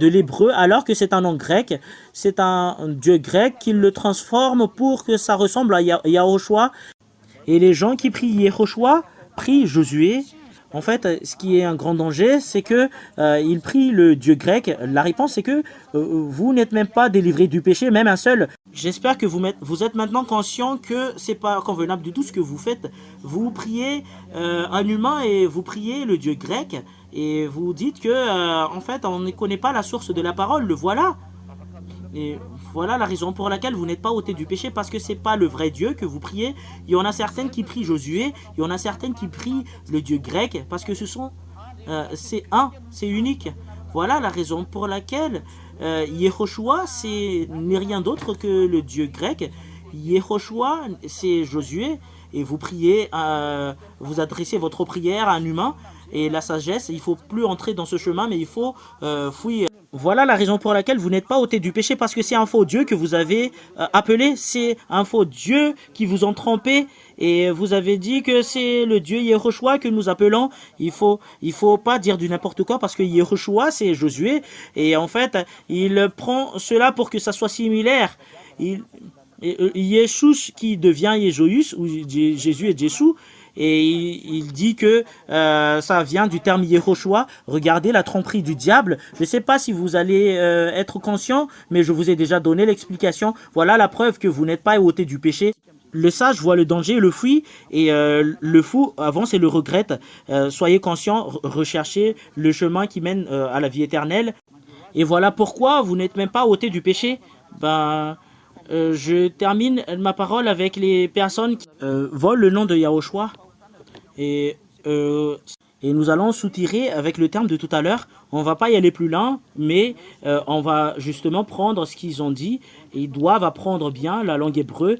l'hébreu alors que c'est un nom grec. C'est un dieu grec qui le transforme pour que ça ressemble à Yahushua. Et les gens qui prient Yahushua prient Josué. En fait, ce qui est un grand danger, c'est que ils prient le dieu grec. La réponse, c'est que vous n'êtes même pas délivré du péché, même un seul. J'espère que vous êtes maintenant conscient que c'est pas convenable du tout ce que vous faites. Vous priez un humain et vous priez le dieu grec et vous dites que en fait, on ne connaît pas la source de la parole. Le voilà. Et voilà la raison pour laquelle vous n'êtes pas ôté du péché, parce que c'est pas le vrai Dieu que vous priez. Il y en a certaines qui prient Josué, il y en a certaines qui prient le Dieu grec, parce que c'est c'est unique. Voilà la raison pour laquelle Yehoshua n'est rien d'autre que le Dieu grec. Yehoshua, c'est Josué, et vous priez, vous adressez votre prière à un humain, et la sagesse, il faut plus entrer dans ce chemin, mais il faut fuir. Voilà la raison pour laquelle vous n'êtes pas ôté du péché, parce que c'est un faux Dieu que vous avez appelé, c'est un faux Dieu qui vous ont trompé, et vous avez dit que c'est le Dieu Yehoshua que nous appelons. Il faut pas dire du n'importe quoi, parce que Yehoshua c'est Josué, et en fait il prend cela pour que ça soit similaire. Yeshus qui devient Jésus, ou Jésus et Jésus, et il dit que ça vient du terme Yehoshua. Regardez la tromperie du diable. Je ne sais pas si vous allez être conscient, mais je vous ai déjà donné l'explication. Voilà la preuve que vous n'êtes pas ôté du péché. Le sage voit le danger et le fuit, et le fou avance et le regrette. Soyez conscients, recherchez le chemin qui mène à la vie éternelle. Et voilà pourquoi vous n'êtes même pas ôté du péché. Je termine ma parole avec les personnes qui volent le nom de Yahushua. Et nous allons soutirer avec le terme de tout à l'heure. On va pas y aller plus loin, mais on va justement prendre ce qu'ils ont dit. Ils doivent apprendre bien la langue hébreu.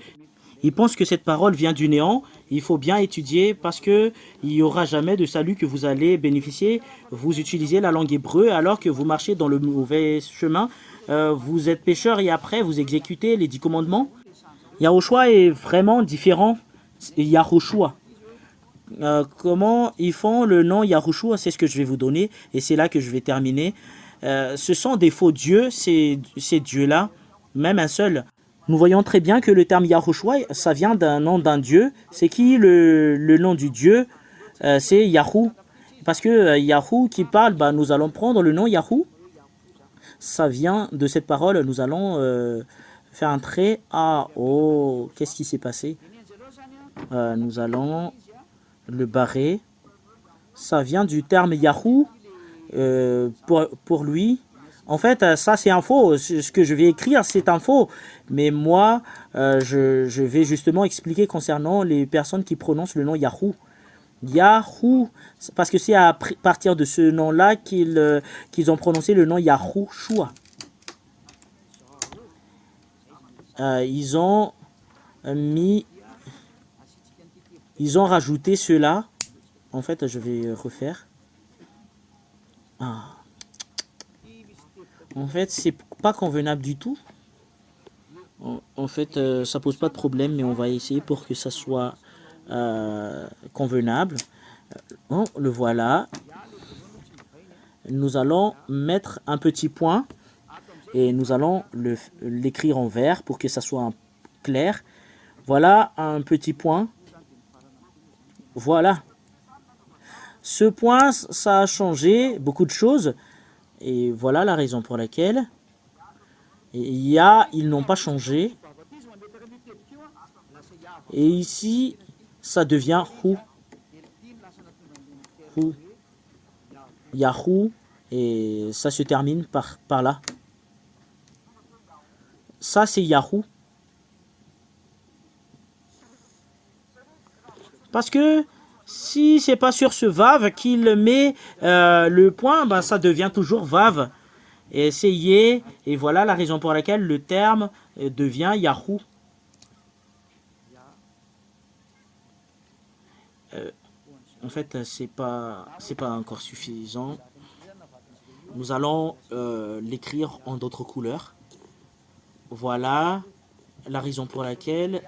Ils pensent que cette parole vient du néant. Il faut bien étudier, parce que il n'y aura jamais de salut que vous allez bénéficier. Vous utilisez la langue hébreu alors que vous marchez dans le mauvais chemin. Vous êtes pécheur et après vous exécutez les 10 commandements. Yahushua est vraiment différent. Yahushua. Comment ils font le nom Yahushua, c'est ce que je vais vous donner, et c'est là que je vais terminer. Ce sont des faux dieux, ces dieux-là, même un seul. Nous voyons très bien que le terme Yahushua, ça vient d'un nom d'un dieu. C'est qui le nom du dieu? C'est Yahou. Parce que Yahou qui parle, nous allons prendre le nom Yahou. Ça vient de cette parole. Nous allons faire un trait. Qu'est-ce qui s'est passé? Nous allons le barrer. Ça vient du terme Yahou. Pour lui. En fait, ça c'est un faux. Ce que je vais écrire, c'est un faux. Mais moi, je vais justement expliquer concernant les personnes qui prononcent le nom Yahou. Yahou, parce que c'est à partir de ce nom-là qu'ils ont prononcé le nom Yahushua. Ils ont rajouté cela. En fait, je vais refaire. En fait, c'est pas convenable du tout. En fait, ça pose pas de problème, mais on va essayer pour que ça soit convenable. Bon, le voilà. Nous allons mettre un petit point et nous allons l'écrire en vert pour que ça soit clair. Voilà un petit point. Voilà. Ce point, ça a changé beaucoup de choses. Et voilà la raison pour laquelle ils n'ont pas changé. Et ici, ça devient Hu. Hu. Yahoo. Et ça se termine par là. Ça, c'est Yahoo. Parce que si c'est pas sur ce Vav qu'il met le point, ben, ça devient toujours Vav. Et c'est Yé. Et voilà la raison pour laquelle le terme devient Yahoo. En fait, c'est pas encore suffisant. Nous allons l'écrire en d'autres couleurs. Voilà la raison pour laquelle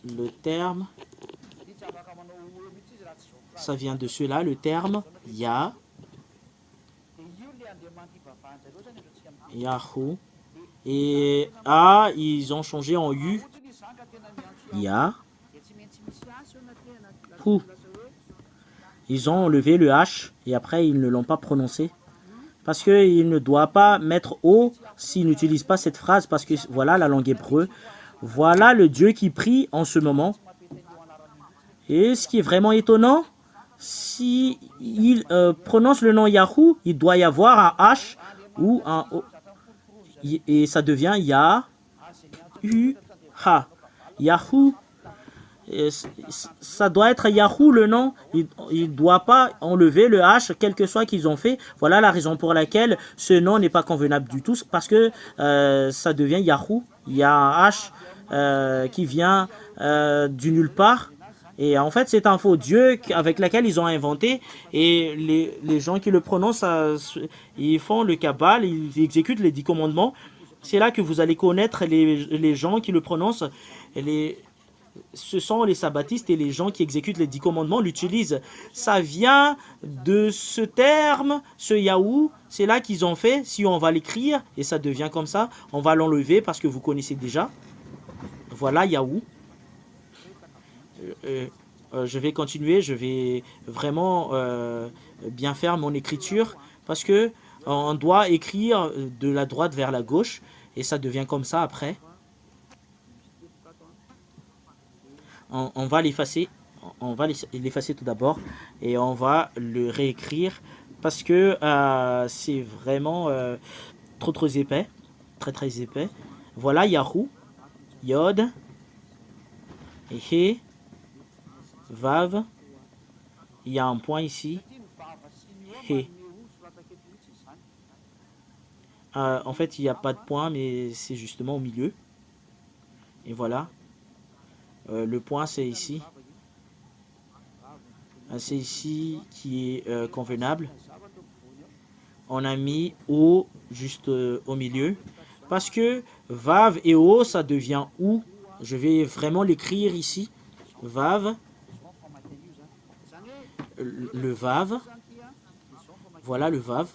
le terme, ça vient de cela, le terme Ya, Yahoo. Et A, ils ont changé en U. Ya, Hu. Ils ont enlevé le H et après ils ne l'ont pas prononcé. Parce qu'il ne doit pas mettre O s'il n'utilise pas cette phrase. Parce que voilà la langue hébreu. Voilà le Dieu qui prie en ce moment. Et ce qui est vraiment étonnant, si il prononce le nom Yahoo, il doit y avoir un H ou un O. Et ça devient Ya, U, Ha. Yahoo. Ça doit être Yahoo le nom. Il ne doit pas enlever le H, quel que soit qu'ils ont fait. Voilà la raison pour laquelle ce nom n'est pas convenable du tout. Parce que ça devient Yahoo. Il y a un H qui vient du nulle part. Et en fait, c'est un faux Dieu avec lequel ils ont inventé. Et les gens qui le prononcent, ils font le Kabbal, ils exécutent les 10 commandements. C'est là que vous allez connaître les gens qui le prononcent. Ce sont les sabbatistes et les gens qui exécutent les 10 commandements l'utilisent. Ça vient de ce terme, ce Yahoo. C'est là qu'ils ont fait. Si on va l'écrire, et ça devient comme ça, on va l'enlever parce que vous connaissez déjà. Voilà Yahoo. Je vais continuer. Je vais vraiment bien faire mon écriture parce que on doit écrire de la droite vers la gauche et ça devient comme ça après. On va l'effacer. On va l'effacer tout d'abord et on va le réécrire parce que c'est vraiment trop épais, très épais. Voilà Yahoo, Yod, He, Vav. Il y a un point ici. He. En fait, il n'y a pas de point, mais c'est justement au milieu. Et voilà. Le point, c'est ici. C'est ici qui est convenable. On a mis O juste au milieu. Parce que Vav et O, ça devient OU. Je vais vraiment l'écrire ici. Vav. Le Vav. Voilà le Vav.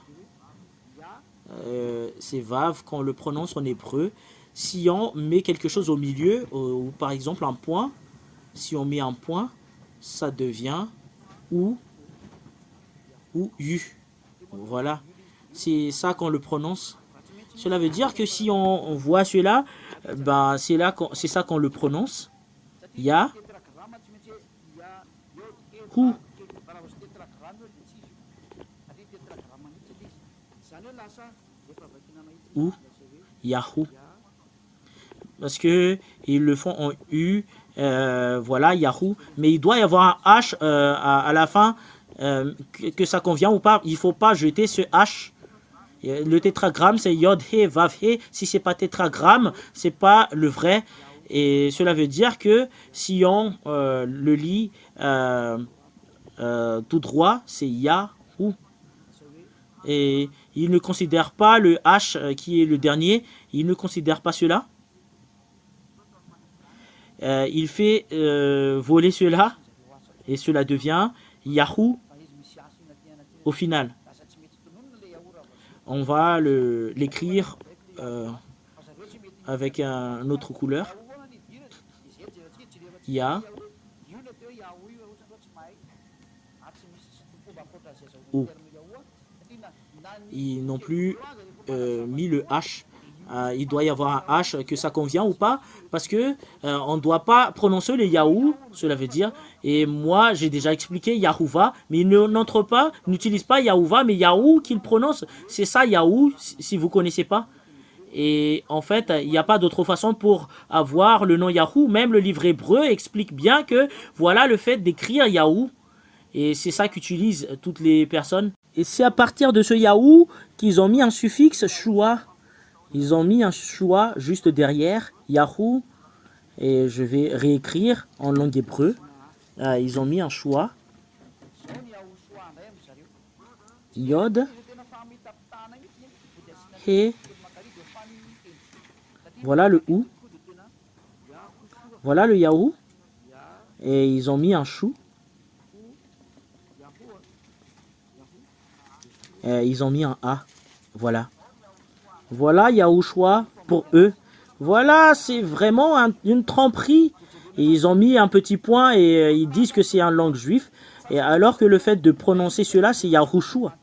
C'est Vav quand on le prononce en hébreu. Si on met quelque chose au milieu, ou par exemple un point, si on met un point, ça devient OU ou U. Voilà. C'est ça qu'on le prononce. Cela veut dire que si on voit cela, ben c'est ça qu'on le prononce. Ya, Hu. Ou Yahoo. Parce que ils le font en U. Voilà, Yahoo. Mais il doit y avoir un H à la fin. Que ça convient ou pas. Il ne faut pas jeter ce H. Le tétragramme, c'est Yod, He, Vav, He. Si ce n'est pas tétragramme, ce n'est pas le vrai. Et cela veut dire que si on le lit tout droit, c'est Yahoo. Et il ne considère pas le H qui est le dernier. Il ne considère pas cela. il fait voler cela et cela devient Yahoo au final. On va l'écrire avec une autre couleur. Ya ou. Ils n'ont plus mis le H. Il doit y avoir un H, que ça convient ou pas, parce que on ne doit pas prononcer le Yahoo, cela veut dire. Et moi, j'ai déjà expliqué Yahuva, mais il n'entre pas, n'utilise pas Yahuva, mais Yahoo qu'il prononce. C'est ça Yahoo, si vous ne connaissez pas. Et en fait, il n'y a pas d'autre façon pour avoir le nom Yahoo. Même le livre hébreu explique bien que voilà le fait d'écrire Yahoo. Et c'est ça qu'utilisent toutes les personnes. Et c'est à partir de ce Yahoo qu'ils ont mis un suffixe Shua. Ils ont mis un Shua juste derrière Yahoo. Et je vais réécrire en langue hébreu. Ils ont mis un Shua. Yod. He. Voilà le ou. Voilà le Yahoo. Et ils ont mis un chou. Ils ont mis un A. Voilà. Voilà Yahushua pour eux. Voilà, c'est vraiment une tromperie. Et ils ont mis un petit point et ils disent que c'est en langue juive. Et alors que le fait de prononcer cela, c'est Yahushua.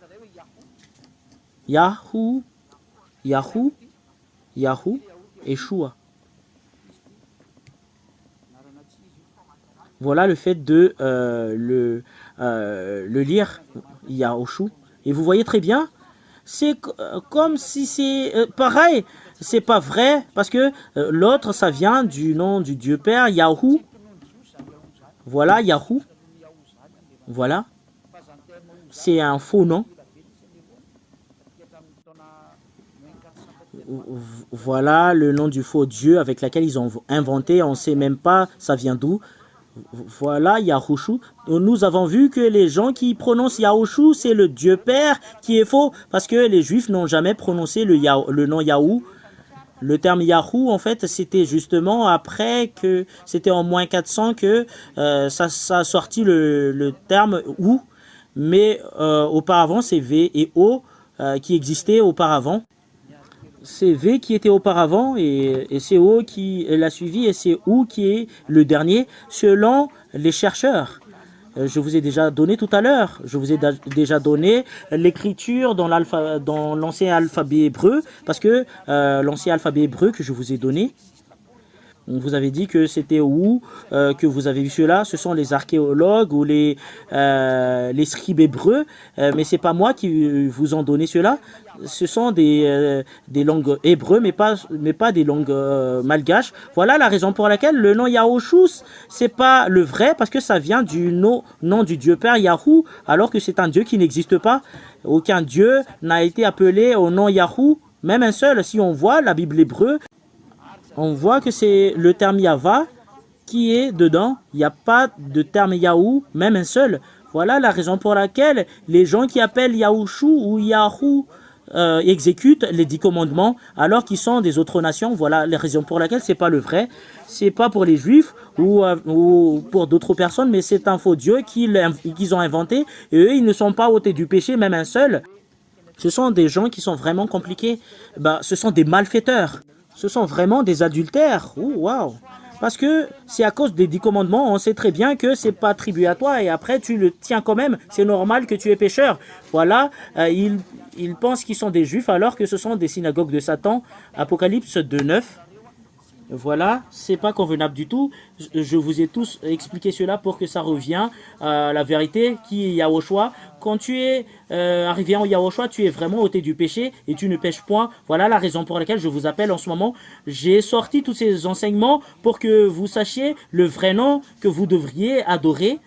Yahoo, Yahoo, Yahoo et Shua. Voilà le fait de le lire, Yahushu. Et vous voyez très bien, c'est comme si c'est pareil. C'est pas vrai, parce que l'autre, ça vient du nom du Dieu Père, Yahoo. Voilà, Yahoo. Voilà. C'est un faux nom. Voilà le nom du faux Dieu avec lequel ils ont inventé. On ne sait même pas ça vient d'où. Voilà Yahushu. Nous avons vu que les gens qui prononcent Yahushu, c'est le Dieu Père qui est faux. Parce que les Juifs n'ont jamais prononcé le nom Yahou. Le terme Yahoo, en fait, c'était justement après que c'était en moins 400 que ça a sorti le terme ou. Mais auparavant, c'est V et O qui existaient auparavant. C'est V qui était auparavant et c'est O qui l'a suivi et c'est OU qui est le dernier selon les chercheurs. Je vous ai déjà donné tout à l'heure. Je vous ai déjà donné l'écriture dans l'ancien alphabet hébreu parce que l'ancien alphabet hébreu que je vous ai donné, vous avez dit que c'était où que vous avez vu cela. Ce sont les archéologues ou les scribes hébreux, mais c'est pas moi qui vous en donné cela. Ce sont des langues hébreux, mais pas des langues malgaches. Voilà la raison pour laquelle le nom Yahushus, c'est pas le vrai, parce que ça vient du nom du Dieu Père Yahoo, alors que c'est un Dieu qui n'existe pas. Aucun Dieu n'a été appelé au nom Yahoo, même un seul. Si on voit la Bible hébreu, on voit que c'est le terme Yahva qui est dedans. Il n'y a pas de terme Yahoo, même un seul. Voilà la raison pour laquelle les gens qui appellent Yahushu ou Yahoo exécutent les 10 commandements alors qu'ils sont des autres nations. Voilà la raison pour laquelle c'est pas le vrai. C'est pas pour les Juifs ou pour d'autres personnes, mais c'est un faux Dieu qu'ils ont inventé. Et eux, ils ne sont pas ôtés du péché, même un seul. Ce sont des gens qui sont vraiment compliqués. Ce sont des malfaiteurs. Ce sont vraiment des adultères. Oh, wow. Parce que c'est à cause des 10 commandements, on sait très bien que c'est pas attribué à toi et après tu le tiens quand même. C'est normal que tu es pécheur. Voilà, ils pensent qu'ils sont des Juifs alors que ce sont des synagogues de Satan. Apocalypse 2:9. Voilà, c'est pas convenable du tout. Je vous ai tous expliqué cela pour que ça revienne à la vérité qui est Yahushua. Quand tu es arrivé en Yahushua, tu es vraiment ôté du péché et tu ne pêches point. Voilà la raison pour laquelle je vous appelle en ce moment. J'ai sorti tous ces enseignements pour que vous sachiez le vrai nom que vous devriez adorer.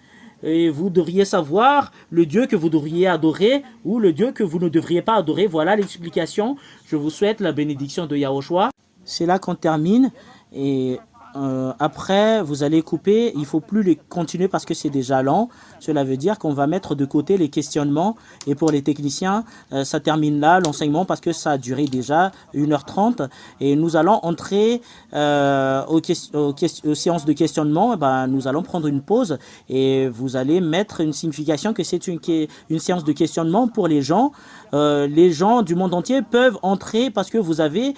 Et vous devriez savoir le Dieu que vous devriez adorer ou le Dieu que vous ne devriez pas adorer. Voilà l'explication. Je vous souhaite la bénédiction de Yahushua. C'est là qu'on termine et Après, vous allez couper. Il ne faut plus les continuer parce que c'est déjà lent. Cela veut dire qu'on va mettre de côté les questionnements. Et pour les techniciens, ça termine là l'enseignement parce que ça a duré déjà 1h30. Et nous allons entrer aux séances de questionnement. Nous allons prendre une pause et vous allez mettre une signification que c'est une séance de questionnement pour les gens. Les gens du monde entier peuvent entrer parce que vous avez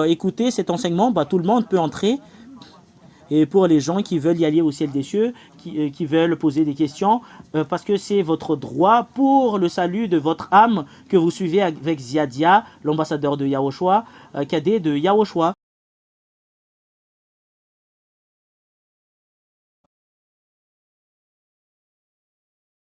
écouté cet enseignement. Tout le monde peut entrer. Et pour les gens qui veulent y aller au ciel des cieux, qui veulent poser des questions, parce que c'est votre droit pour le salut de votre âme que vous suivez avec Ziadia, l'ambassadeur de Yahushua, cadet de Yahushua.